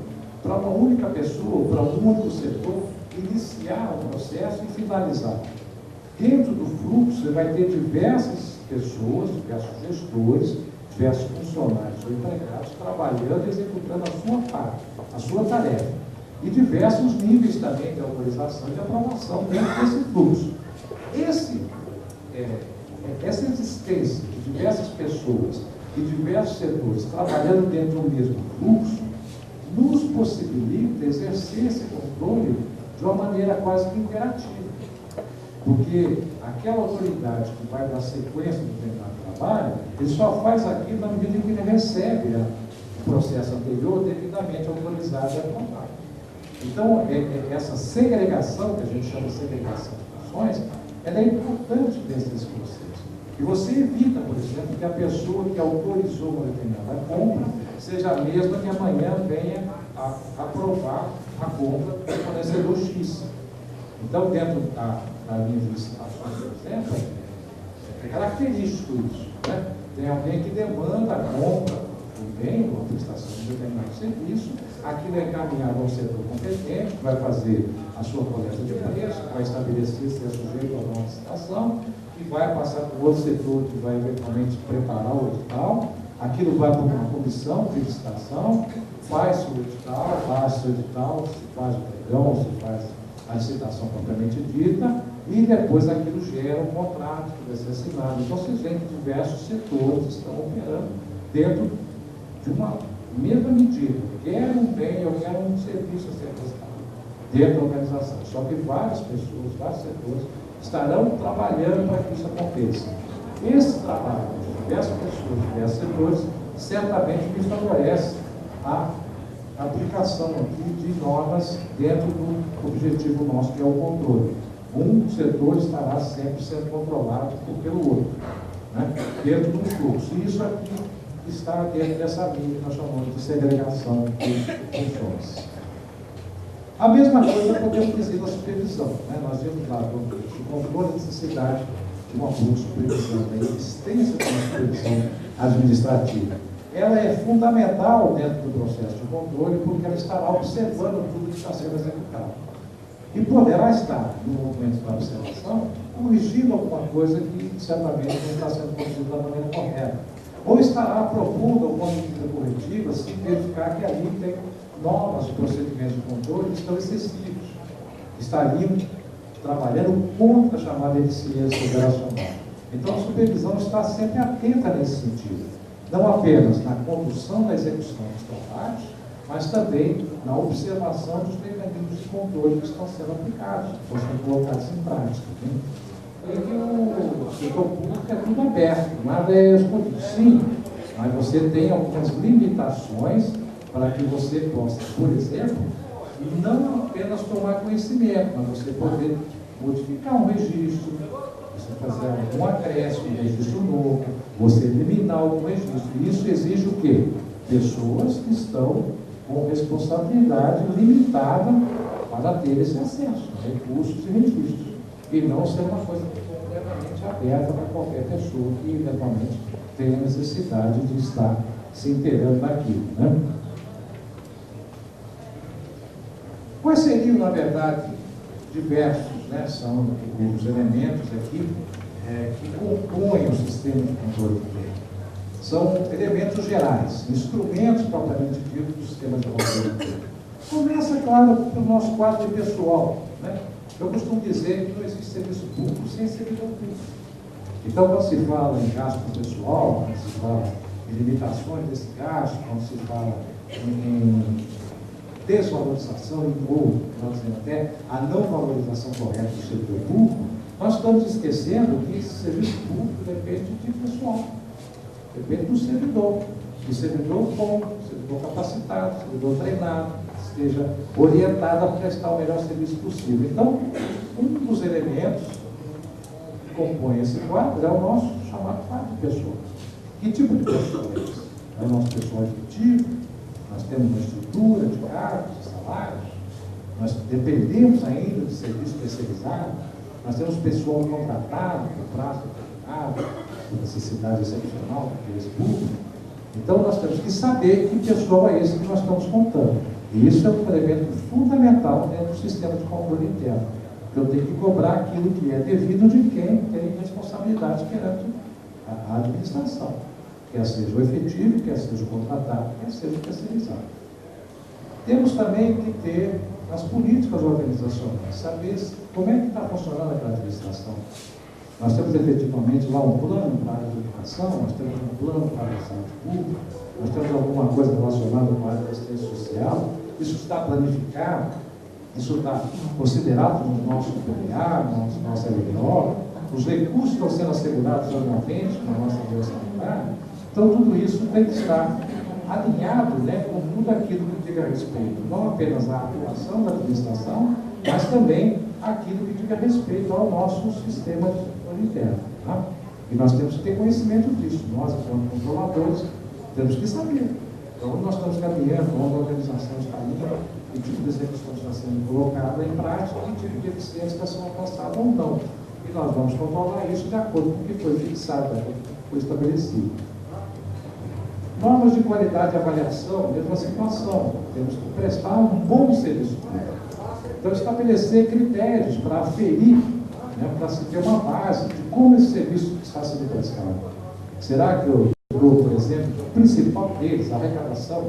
para uma única pessoa, para um único setor, iniciar o processo e finalizar. Dentro do fluxo, você vai ter diversas pessoas, diversos gestores, diversos funcionários ou empregados trabalhando e executando a sua parte, a sua tarefa. E diversos níveis também de autorização e de aprovação dentro desse fluxo. Essa existência de diversas pessoas e diversos setores trabalhando dentro do mesmo fluxo nos possibilita exercer esse controle de uma maneira quase que interativa. Porque aquela autoridade que vai dar sequência do determinado trabalho, ele só faz aquilo na medida em que ele recebe o processo anterior devidamente autorizado e aprovado. Então, essa segregação, que a gente chama de segregação de funções, ela é importante dentro desse processo. E você evita, por exemplo, que a pessoa que autorizou uma determinada compra seja a mesma que amanhã venha a aprovar a compra do fornecedor X. Então, dentro da linha de licitações, por exemplo, é característico isso. Né? Tem alguém que demanda a compra do bem, uma prestação de determinado serviço, aquilo é encaminhado ao setor competente, que vai fazer a sua coleta de preço, vai estabelecer se é sujeito ou não à licitação, e vai passar para o outro setor que vai eventualmente preparar o edital, aquilo vai para uma comissão de licitação, faz o edital, se faz o pregão, se faz a licitação propriamente dita, e depois aquilo gera um contrato que vai ser assinado. Então, vocês veem que diversos setores estão operando dentro de uma mesma medida, quer um bem ou quer um serviço a ser prestado dentro da organização. Só que várias pessoas, vários setores estarão trabalhando para que isso aconteça. Esse trabalho de diversas pessoas, de diversos setores, certamente me favorece a aplicação aqui de normas dentro do objetivo nosso, que é o controle. Um setor estará sempre sendo controlado pelo outro, né? Dentro do fluxo. E isso aqui está dentro dessa linha que nós chamamos de segregação de funções. A mesma coisa podemos dizer da supervisão. Né? Nós vimos lá o controle da necessidade de uma boa supervisão, da existência de uma supervisão administrativa. Ela é fundamental dentro do processo de controle porque ela estará observando tudo que está sendo executado. E poderá estar, no momento da observação, corrigindo alguma coisa que certamente não está sendo conduzida da maneira correta. Ou estará propondo alguma medida corretiva se verificar que ali tem normas de procedimentos de controle que estão excessivos. Estariam trabalhando contra a chamada eficiência operacional. Então, a supervisão está sempre atenta nesse sentido. Não apenas na condução da execução dos trabalhos, mas também na observação dos mecanismos de controle que estão sendo aplicados, que estão sendo colocados em prática. Né? O setor público é tudo aberto, nada é escondido. Sim, mas você tem algumas limitações para que você possa, por exemplo, não apenas tomar conhecimento, mas você poder modificar um registro, você fazer algum acréscimo, um registro novo, você eliminar algum registro. Isso exige o quê? Pessoas que estão com responsabilidade limitada para ter esse acesso, recursos e registros. E não ser uma coisa completamente aberta para qualquer pessoa que eventualmente tenha necessidade de estar se inteirando daquilo. Né? Quais seriam, na verdade, diversos, né, são os elementos aqui que compõem o sistema de controle do bem? São elementos gerais, instrumentos propriamente ditos do sistema de controle do bem. Começa, claro, pelo nosso quadro pessoal. Né? Eu costumo dizer que não existe serviço público sem servidor público. Então, quando se fala em gasto pessoal, quando se fala em limitações desse gasto, quando se fala em desvalorização ou, até, a não valorização correta do servidor público, nós estamos esquecendo que esse serviço público depende de pessoal, depende do servidor bom, servidor capacitado, servidor treinado, que esteja orientado a prestar o melhor serviço possível. Então, um dos elementos que compõe esse quadro é o nosso chamado quadro de pessoa. Que tipo de pessoa é esse? É o nosso pessoal efetivo? Nós temos uma estrutura de cargos, de salários, nós dependemos ainda de serviço especializado, nós temos pessoal contratado por prazo determinado, por necessidade excepcional do interesse público. Então, nós temos que saber que pessoal é esse que nós estamos contando. E isso é um elemento fundamental dentro do sistema de controle interno. Eu tenho que cobrar aquilo que é devido de quem tem responsabilidade perante a administração. Quer seja o efetivo, quer seja o contratado, quer seja o terceirizado. Temos também que ter as políticas organizacionais, saber como é que está funcionando aquela administração. Nós temos efetivamente lá um plano para a área de educação, nós temos um plano para a saúde pública, nós temos alguma coisa relacionada com a área da assistência social, isso está planificado, isso está considerado no nosso PDA, no nosso LDO, os recursos estão sendo assegurados anualmente na nossa lei sanitária. Então, tudo isso tem que estar alinhado, né, com tudo aquilo que diga respeito, não apenas à atuação da administração, mas também aquilo que diga respeito ao nosso sistema de controle interno. Tá? E nós temos que ter conhecimento disso. Nós, enquanto controladores, temos que saber para onde nós estamos caminhando, onde a organização está indo, que tipo de execução está sendo colocada em prática, que tipo de eficiência está sendo alcançada ou não. E nós vamos controlar isso de acordo com o que foi fixado, de acordo com o que foi estabelecido. Normas de qualidade de avaliação, mesma situação. Temos que prestar um bom serviço público. Então, estabelecer critérios para aferir, né, para se ter uma base de como esse serviço está sendo prestado. Será que eu dou, por exemplo, o principal deles, a arrecadação?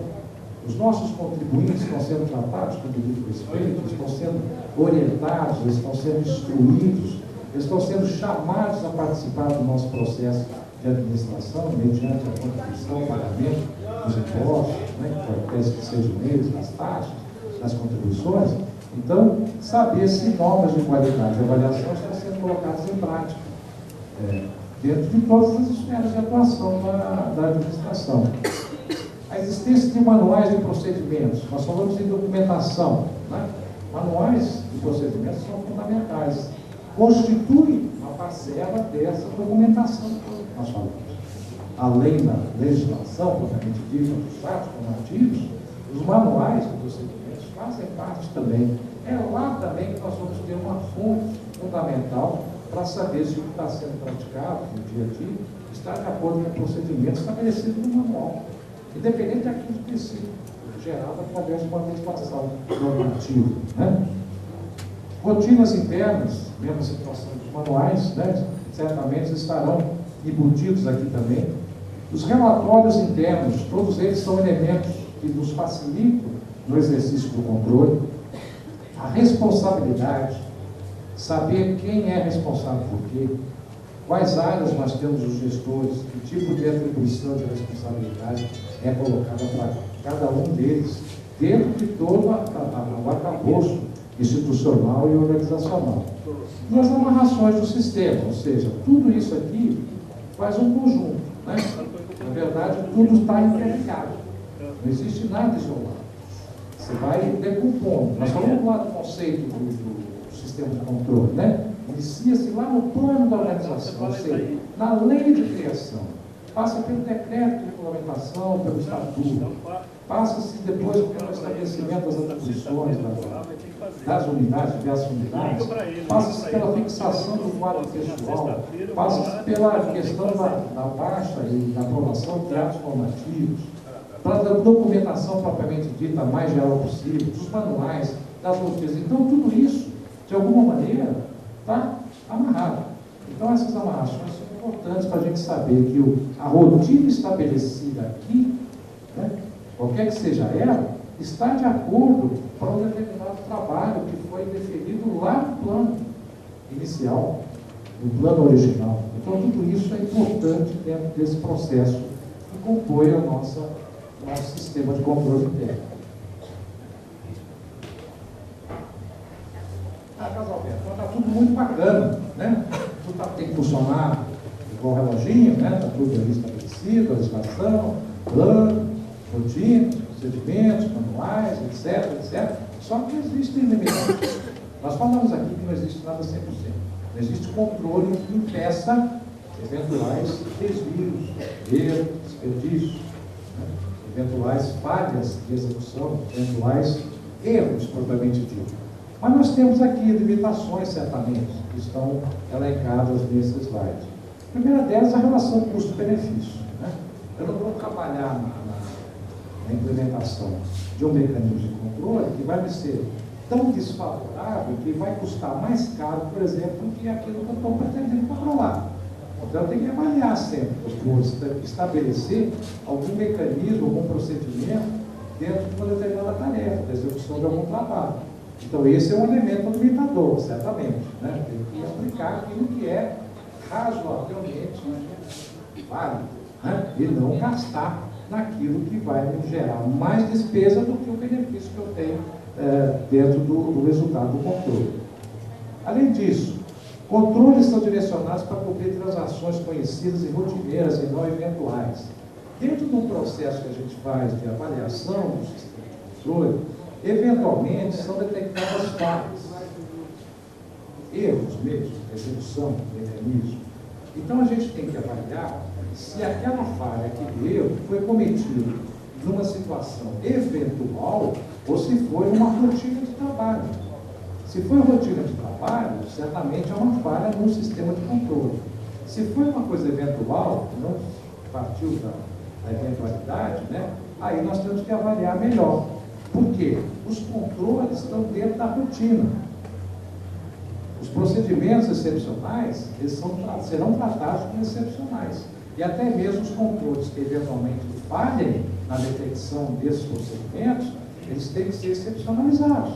Os nossos contribuintes estão sendo tratados com devido respeito, estão sendo orientados, eles estão sendo instruídos, eles estão sendo chamados a participar do nosso processo de administração, mediante a contribuição, o pagamento dos impostos, né, que sejam eles, das taxas, das contribuições. Então, saber se normas de qualidade de avaliação estão sendo colocadas em prática, dentro de todas as esferas de atuação da administração. A existência de manuais de procedimentos, nós falamos em documentação, né? Manuais de procedimentos são fundamentais, constituem uma parcela dessa documentação que nós falamos. Além da legislação, propriamente dita, dos atos normativos, os manuais de procedimentos fazem parte também. É lá também que nós vamos ter uma fonte fundamental para saber se o que está sendo praticado no dia a dia está de acordo com o procedimento estabelecido no manual, independente daquilo que tenha sido gerado através de uma legislação normativa. Né? Rotinas internas, mesma situação dos manuais, né? Certamente estarão embutidos aqui também. Os relatórios internos, todos eles são elementos que nos facilitam no exercício do controle. A responsabilidade, saber quem é responsável por quê, quais áreas nós temos os gestores, que tipo de atribuição de responsabilidade é colocada para cada um deles, dentro de todo o arcabouço institucional e organizacional. E as amarrações do sistema, ou seja, tudo isso aqui faz um conjunto. Né? Na verdade, tudo está interligado. Não existe nada isolado. Você vai decompondo. Nós falamos lá do conceito do sistema de controle, né? Inicia-se lá no plano da organização, ou seja, na lei de criação. Passa pelo decreto de regulamentação, pelo estatuto. Passa-se depois pelo estabelecimento das atribuições das unidades, diversas unidades. Passa-se pela fixação do quadro textual. Passa-se pela questão da baixa e da aprovação de atos normativos. Para a documentação propriamente dita, a mais geral possível, dos manuais, das notícias. Então, tudo isso, de alguma maneira, está amarrado. Então, essas amarrações são importantes para a gente saber que a rotina estabelecida aqui, né, qualquer que seja ela, está de acordo para um determinado trabalho que foi definido lá no plano inicial, no plano original. Então, tudo isso é importante dentro desse processo que compõe o nosso sistema de controle interno. Casalberto, então está tudo muito bacana, né? Tudo tem que funcionar igual reloginho, né? Está tudo ali estabelecido, a legislação, plano, rotinas, procedimentos, manuais, etc, etc. Só que existem limitações. Nós falamos aqui que não existe nada 100%. Não existe controle que impeça eventuais desvios, erros, desperdícios, né? Eventuais falhas de execução, eventuais erros propriamente dito. Mas nós temos aqui limitações, certamente, que estão elencadas nesse slide. A primeira delas é a relação custo-benefício. Né? Eu não vou trabalhar na implementação de um mecanismo de controle que vai me ser tão desfavorável que vai custar mais caro, por exemplo, do que aquilo que eu estou pretendendo controlar. Então, eu tenho que avaliar sempre, estabelecer algum mecanismo, algum procedimento dentro de uma determinada tarefa, da execução de algum trabalho. Então, esse é um elemento limitador, certamente, né? Tem que aplicar aquilo que é razoavelmente válido, né? E não gastar naquilo que vai me gerar mais despesa do que o benefício que eu tenho dentro do resultado do controle. Além disso, controles são direcionados para cobrir transações conhecidas e rotineiras e não eventuais. Dentro do processo que a gente faz de avaliação do sistema de controle, eventualmente são detectadas falhas, erros mesmo, execução do mecanismo. Então a gente tem que avaliar se aquela falha, aquele erro, foi cometido numa situação eventual ou se foi uma rotina de trabalho. Se foi rotina de trabalho, certamente é uma falha no sistema de controle. Se foi uma coisa eventual, não partiu da eventualidade, né? Aí nós temos que avaliar melhor. Por quê? Os controles estão dentro da rotina. Os procedimentos excepcionais, eles serão tratados como excepcionais. E até mesmo os controles que eventualmente falhem na detecção desses procedimentos, eles têm que ser excepcionalizados.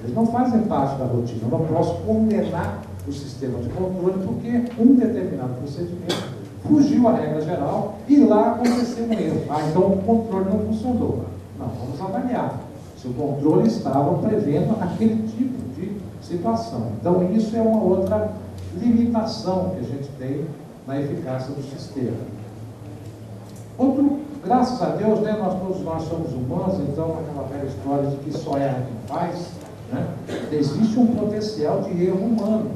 Eles não fazem parte da rotina. Eu não posso condenar o sistema de controle porque um determinado procedimento fugiu à regra geral e lá aconteceu um erro. Então o controle não funcionou. Não, vamos avaliar se o controle estava prevendo aquele tipo de situação. Então isso é uma outra limitação que a gente tem na eficácia do sistema. Graças a Deus, né, todos nós somos humanos, então aquela velha história de que só erra quem faz, né, existe um potencial de erro humano.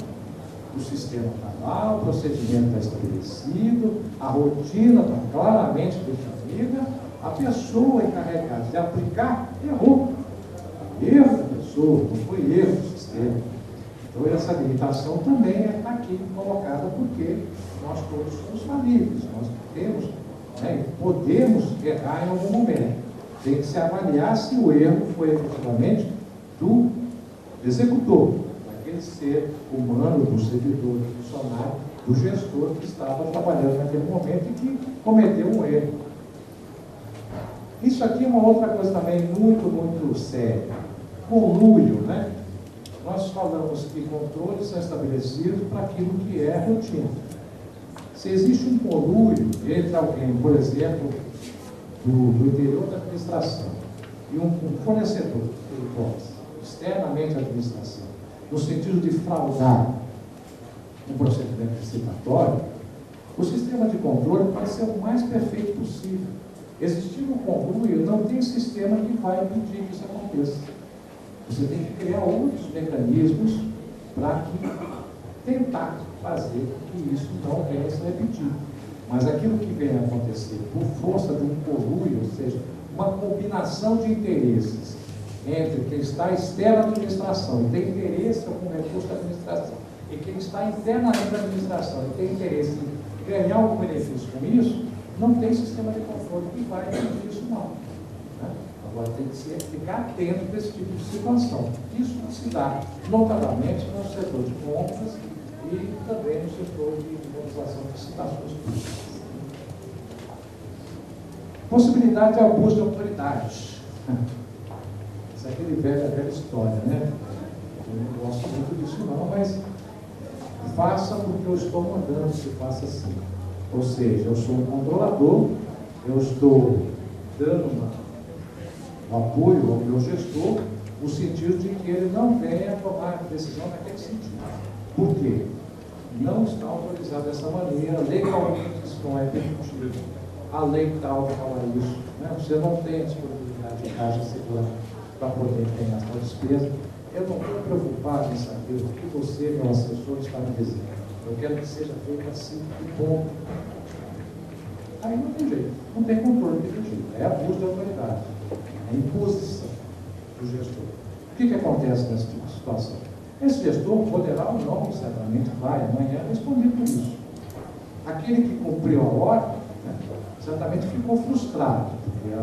O sistema está lá, o procedimento está estabelecido, a rotina está claramente definida, a pessoa encarregada de aplicar errou. Erro da pessoa, não foi erro do sistema. Então essa limitação também está aqui colocada porque nós todos somos falíveis, nós temos, né, podemos errar em algum momento. Tem que se avaliar se o erro foi efetivamente do executor, daquele ser humano, do servidor, do funcionário, do gestor que estava trabalhando naquele momento e que cometeu um erro. Isso aqui é uma outra coisa também muito, muito séria. Conluio, né? Nós falamos que controles são estabelecidos para aquilo que é rotina. Se existe um conluio entre alguém, por exemplo, do interior da administração e um fornecedor externamente à administração, no sentido de fraudar um procedimento licitatório, o sistema de controle pode ser o mais perfeito possível. Existindo um conluio, não tem sistema que vai impedir que isso aconteça. Você tem que criar outros mecanismos para tentar fazer que isso não venha a se repetir. Mas aquilo que vem a acontecer por força de um conluio, ou seja, uma combinação de interesses entre quem está externo à administração e tem interesse em algum recurso da administração, e quem está internamente na administração e tem interesse em ganhar algum benefício com isso, não tem sistema de controle que vai impedir isso não. Né? Agora tem que ficar atento para esse tipo de situação. Isso se dá notadamente no setor de compras e também no setor de utilização de licitações públicas. Possibilidade de abuso de autoridade. Isso é aquele velha história, né? Eu não gosto muito disso não, mas faça porque eu estou mandando que se faça assim. Ou seja, eu sou um controlador, eu estou dando um apoio ao meu gestor, no sentido de que ele não venha tomar decisão naquele sentido. Por quê? Não está autorizado dessa maneira, legalmente isso não é permitido. A lei tal fala isso. Né? Você não tem a disponibilidade de caixa segura para poder empenhar essa despesa. Eu não estou preocupado em saber o que você, meu assessor, está me dizendo. Eu quero que seja feito assim, e ponto. Aí não tem jeito, não tem controle de jeito. É abuso de autoridade, é imposição do gestor. O que acontece nessa tipo de situação? Esse gestor poderá ou não, certamente vai amanhã responder por isso. Aquele que cumpriu a ordem, né, certamente ficou frustrado, porque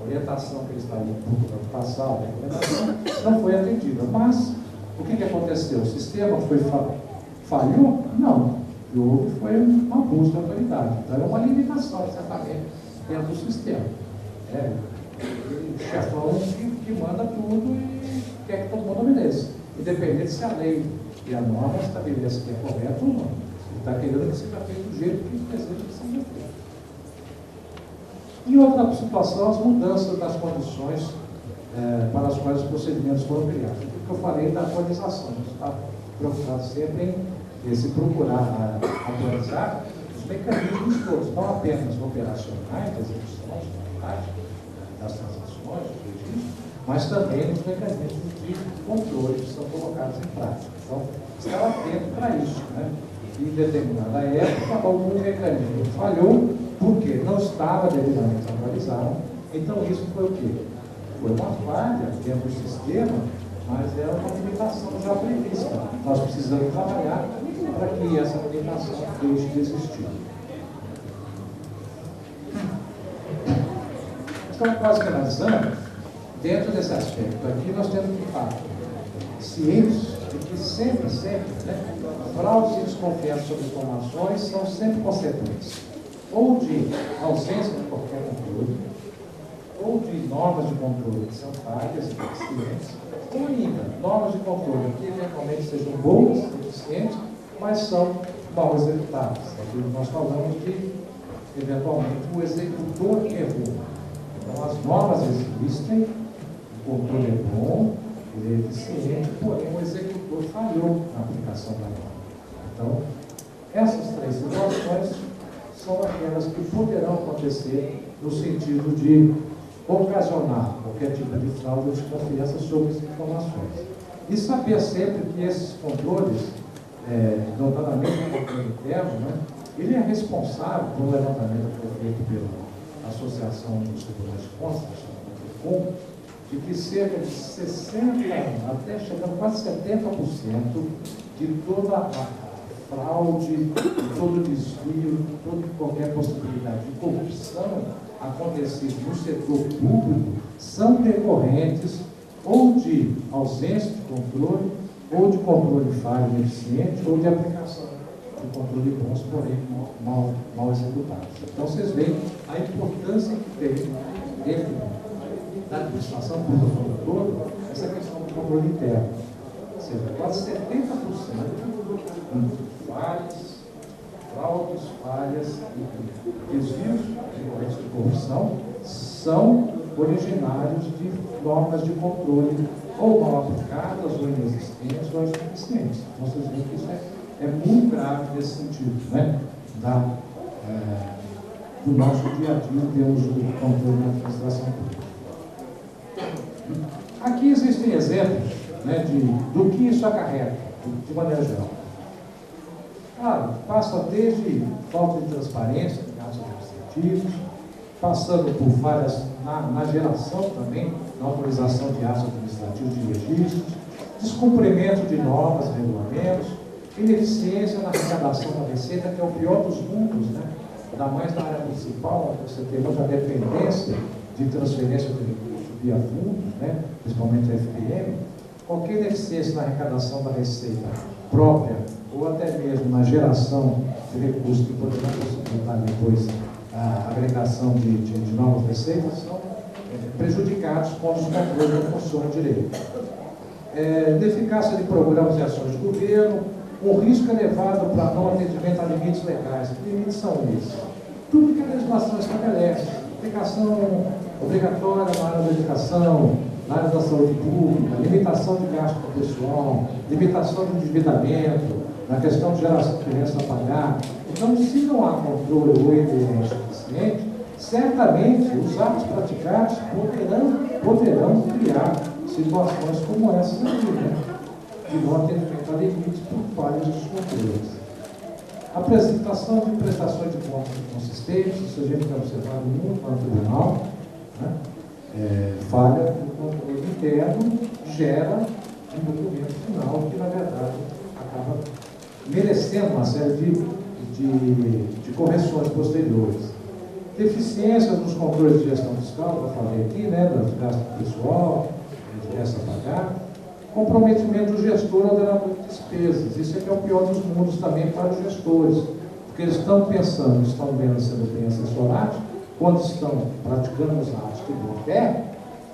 A orientação que eles estavam procurando passar, a recomendação, não foi atendida. Mas, o que aconteceu? O sistema falhou? Não. O que houve foi um abuso de autoridade. Então, é uma limitação, certamente, dentro do sistema. O chefão que manda tudo e quer que todo mundo obedeça. Independente se a lei e a norma estabelece que é correto ou não. Ele está querendo que seja feito do jeito que ele deseja que seja feito. E outra situação, as mudanças das condições para as quais os procedimentos foram criados. O que eu falei da atualização. A gente está preocupado sempre em se procurar atualizar os mecanismos todos, não apenas operacionais, da execução, das transações, do registro, mas também os mecanismos de controle que são colocados em prática. Então, estava atento para isso, né? E em determinada época, algum mecanismo falhou porque não estava devidamente atualizado. Então, isso foi o quê? Foi uma falha dentro do sistema, mas era uma limitação já prevista. Nós precisamos trabalhar para que essa limitação deixe de existir. Então, quase finalizando, dentro desse aspecto aqui, nós temos que estar cientes de que sempre, né, fraudes e desconfiança sobre informações são sempre consequências ou de ausência de qualquer controle, ou de normas de controle que são falhas e deficientes, ou ainda normas de controle que eventualmente sejam boas, eficientes, mas são mal executadas. Aqui nós falamos de, eventualmente, o executor errou. Então, as normas existem, o controle é bom, ele é eficiente, porém o executor falhou na aplicação da norma. Então, essas três situações são aquelas que poderão acontecer no sentido de ocasionar qualquer tipo de fraude ou desconfiança sobre as informações. E saber sempre que esses controles, notadamente o controle interno, né, ele é responsável pelo levantamento que foi feito pela Associação dos Tribunais de Contas, de que cerca de 60%, até chegando quase 70% de toda a fraude, de todo desvio, de toda qualquer possibilidade de corrupção acontecida no setor público são decorrentes ou de ausência de controle, ou de controle falho e ineficiente, ou de aplicação de controle bons, porém mal executados. Então, vocês veem a importância que tem dentro da administração pública toda essa questão do controle interno. Ou seja, quase 70% de falhas e desvios decorrentes de corrupção são originários de normas de controle ou mal aplicadas, ou inexistentes, ou insuficientes. Então, vocês veem que isso é muito grave nesse sentido, né? Do nosso dia a dia em termos de controle da administração pública. Aqui existem exemplos, né, do que isso acarreta, de maneira geral. Claro, passa desde falta de transparência de atos administrativos, passando por falhas na geração também, na autorização de atos administrativos de registros, descumprimento de normas e regulamentos, ineficiência na arrecadação da receita, que é o pior dos mundos, né? Ainda mais na área municipal, onde você tem muita dependência de transferência de recursos via fundos, né? Principalmente a FPM, qualquer ineficiência na arrecadação da receita própria, ou até mesmo na geração de recursos que poderão possibilitar depois a agregação de novas receitas, são prejudicados quando os controles não funcionam direito. Ineficácia de programas e ações de governo, um risco elevado para não atendimento a limites legais. Que limites são esses? Tudo que a legislação estabelece, aplicação obrigatória na área da educação, na área da saúde pública, limitação de gasto pessoal, limitação de endividamento, na questão de geração de criança a pagar. Então, se não há controle ou evidência suficiente, certamente os atos praticados poderão criar situações como essa aqui, né? De não atendimento a limites por falhas dos controles. Apresentação de prestações de contas inconsistentes, isso a gente tem observado muito no tribunal, né? Falha no controle interno gera um documento final que, na verdade, acaba merecendo uma série de correções posteriores. Deficiências nos controles de gestão fiscal, que eu falei aqui, né, do gasto pessoal, de resta a pagar. Comprometimento do gestor ao ordenador de despesas. Isso é que é o pior dos mundos também para os gestores, porque eles estão pensando, estão vendo sendo bem assessorados, quando estão praticando os atos que vão pé,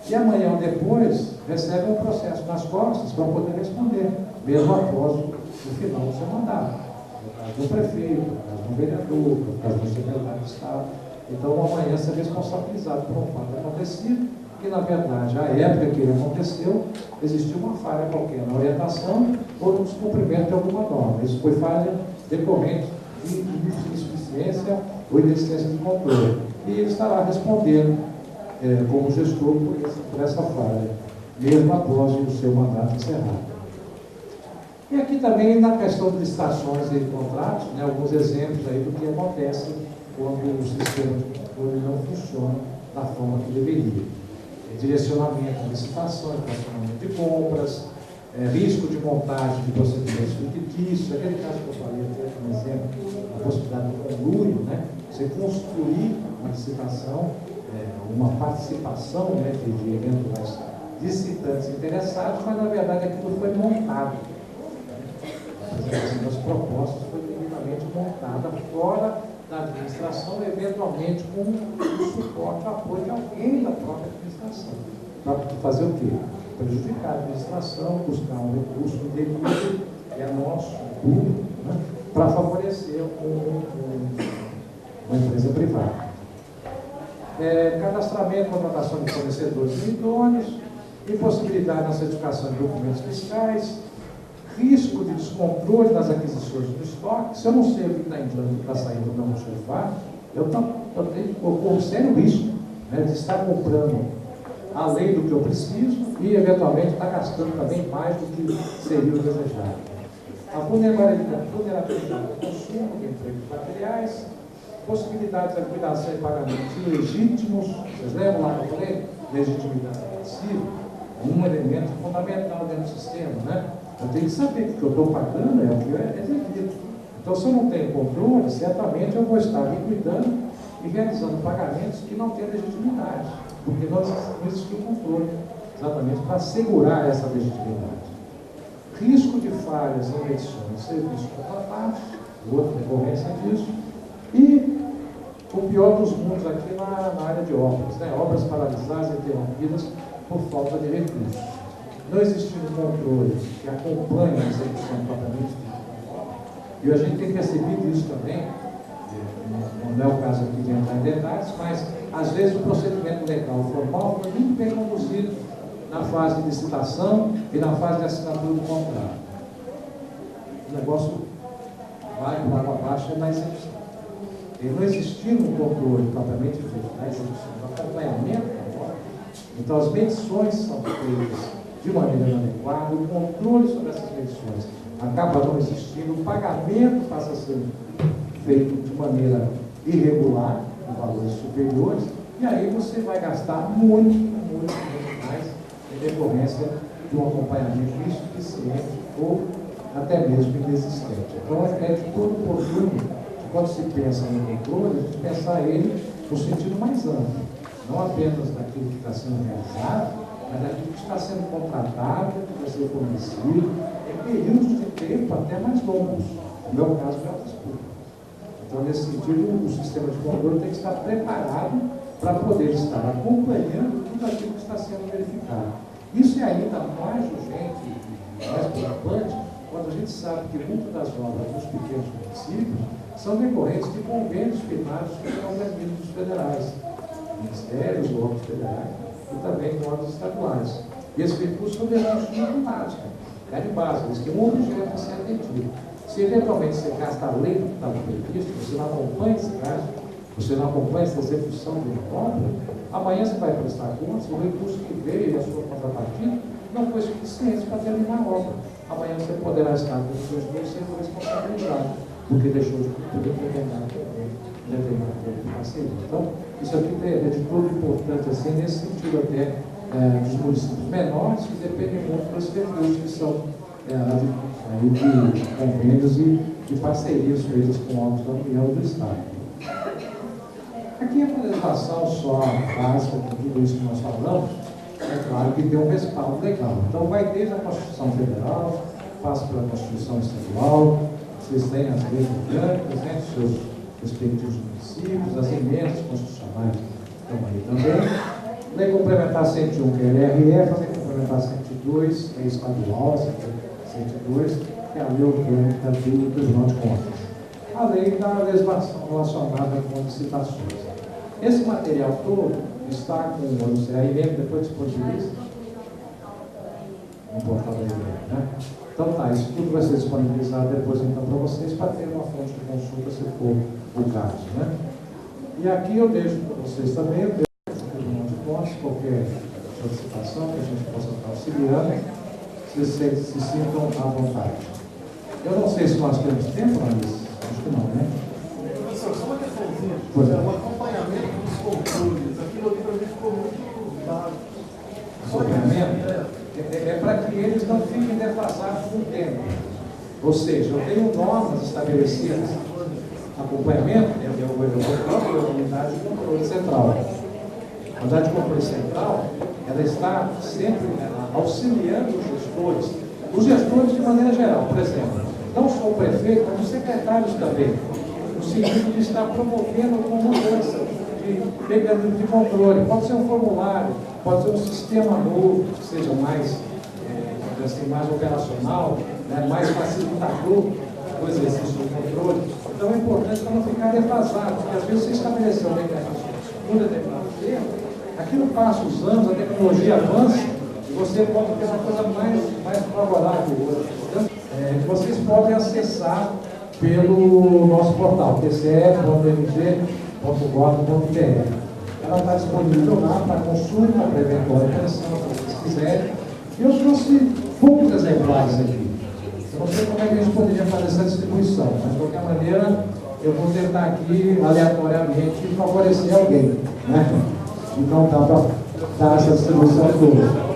e amanhã ou depois recebem um processo nas costas para poder responder, mesmo após o final do seu mandato. No caso do prefeito, no caso do vereador, no caso do secretário de Estado. Então, amanhã ser responsabilizado por um fato acontecido, que na verdade, à época que ele aconteceu, existiu uma falha qualquer na orientação ou no descumprimento de alguma norma. Isso foi falha decorrente de insuficiência ou ineficiência de controle. E ele estará respondendo como gestor por essa falha, mesmo após o seu mandato encerrado. E aqui também na questão de licitações e contratos, né, alguns exemplos aí do que acontece quando o sistema de controle não funciona da forma que deveria. Direcionamento de licitações, direcionamento de compras, risco de montagem de procedimentos fictícios, aquele caso que eu falei até como exemplo, a possibilidade do conluio, né? Você construir uma licitação, uma participação, né, de eventuais licitantes interessados, mas na verdade aquilo foi montado. A apresentação das propostas foi devidamente montada fora da administração, eventualmente com o suporte, o apoio de alguém da própria administração. Para fazer o quê? Prejudicar a administração, buscar um recurso indevido, que é nosso, público, né, para favorecer uma empresa privada. Cadastramento e contratação de fornecedores idôneos, impossibilidade na certificação de documentos fiscais, risco de descontrole nas aquisições do estoque. Se eu não sei o que está entrando e o que está saindo do meu sofá, eu corro sério risco, né, de estar comprando além do que eu preciso e, eventualmente, estar gastando também mais do que seria o desejado. A vulnerabilidade do consumo de empregos materiais, possibilidade de liquidação e pagamentos ilegítimos. Vocês lembram lá que eu falei? Legitimidade passiva, um elemento fundamental dentro do sistema, né? Eu tenho que saber que o que eu estou pagando é o que é devido. Então, se eu não tenho controle, certamente eu vou estar liquidando e realizando pagamentos que não têm legitimidade, porque não existe controle, exatamente para assegurar essa legitimidade. Risco de falhas em medições de serviços contratados, outra decorrência disso, e o pior dos mundos aqui na área de obras, né? Obras paralisadas e interrompidas por falta de recursos. Não existindo controle que acompanhe a execução propriamente dita. E a gente tem percebido isso também, não é o caso aqui de entrar em detalhes, mas às vezes o procedimento legal formal foi muito bem conduzido na fase de licitação e na fase de assinatura do contrato. O negócio vai para água abaixo na execução. E não existindo um controle propriamente feito na execução, no acompanhamento, então as medições são feitas de maneira inadequada, o controle sobre essas medições acaba não existindo, o pagamento passa a ser feito de maneira irregular, com valores superiores, e aí você vai gastar muito mais em decorrência de um acompanhamento insuficiente ou até mesmo inexistente. Então, é de todo oportuno, quando se pensa no controle, a gente pensar ele no sentido mais amplo, não apenas daquilo que está sendo realizado, mas daquilo que está sendo contratado, que vai ser fornecido, em períodos de tempo até mais longos, no meu caso, de obras públicas. Então, nesse sentido, o sistema de controle tem que estar preparado para poder estar acompanhando tudo aquilo que está sendo verificado. Isso é ainda mais urgente e mais preocupante quando a gente sabe que muitas das obras dos pequenos municípios são decorrentes de convênios firmados com organismos federais, ministérios, órgãos federais, e também com órgãos estaduais. E esses recursos são recursos milionários, é de base, eles têm um objeto a ser atendido. Se eventualmente você gasta além do que estava previsto, você não acompanha esse gasto, você não acompanha essa execução de uma obra, amanhã você vai prestar contas, o recurso que veio e a sua contrapartida não foi suficiente para terminar a obra. Amanhã você poderá estar com os seus bens sendo responsabilizado, porque deixou de cumprir determinado tempo de parceria. Então, isso aqui é de todo importante, assim, nesse sentido até dos municípios menores, que dependem muito dos recursos que são de convênios e de parcerias feitas com órgãos da União e do Estado. Aqui é legislação só básica com tudo isso que nós falamos, é claro que tem um respaldo legal. Então vai desde a Constituição Federal, passa pela Constituição Estadual, vocês têm as leis orgânicas, né, dos seus respectivos municípios, as emendas constitucionais estão aí também. Lei Complementar 101, que é LRF, a Lei Complementar 102, que é estadual, 102, que é a Lei Orgânica do Tribunal de Contas. A lei da legislação relacionada com licitações. Esse material todo está com o CRM, depois disponibiliza no portal da IBM, né? Então tá, isso tudo vai ser disponibilizado depois então para vocês, para ter uma fonte de consulta se for o caso, né? E aqui eu deixo para vocês também, eu deixo o Tribunal de Contas, qualquer solicitação que a gente possa estar auxiliando, vocês se sintam à vontade. Eu não sei se nós temos tempo, mas acho que não, né? Professor, só uma questãozinha. Pois é. O acompanhamento dos controles, aquilo ali para mim ficou muito vago. Acompanhamento é para que eles não fiquem defasados no tempo. Ou seja, eu tenho normas estabelecidas. Acompanhamento é a própria unidade de controle central. A unidade de controle central, ela está sempre auxiliando os gestores de maneira geral. Por exemplo, não só o prefeito, mas os secretários também, no sentido de estar promovendo alguma mudança de mecanismo de controle. Pode ser um formulário, pode ser um sistema novo, que seja mais, mais operacional, né, mais facilitador do exercício do controle. Então é importante para não ficar defasado, porque às vezes você estabeleceu um mecanismo por determinado tempo, aquilo passa os anos, a tecnologia avança, e você pode ter uma coisa mais favorável hoje. Então, vocês podem acessar pelo nosso portal, tce.mg.gov.br. Ela está disponível lá para consulta, para eventual impressão, se vocês quiserem. E eu trouxe poucos exemplares aqui. Eu não sei como é que a gente poderia fazer essa distribuição, mas de qualquer maneira eu vou tentar aqui, aleatoriamente, favorecer alguém, né? Então dá para dar essa distribuição toda.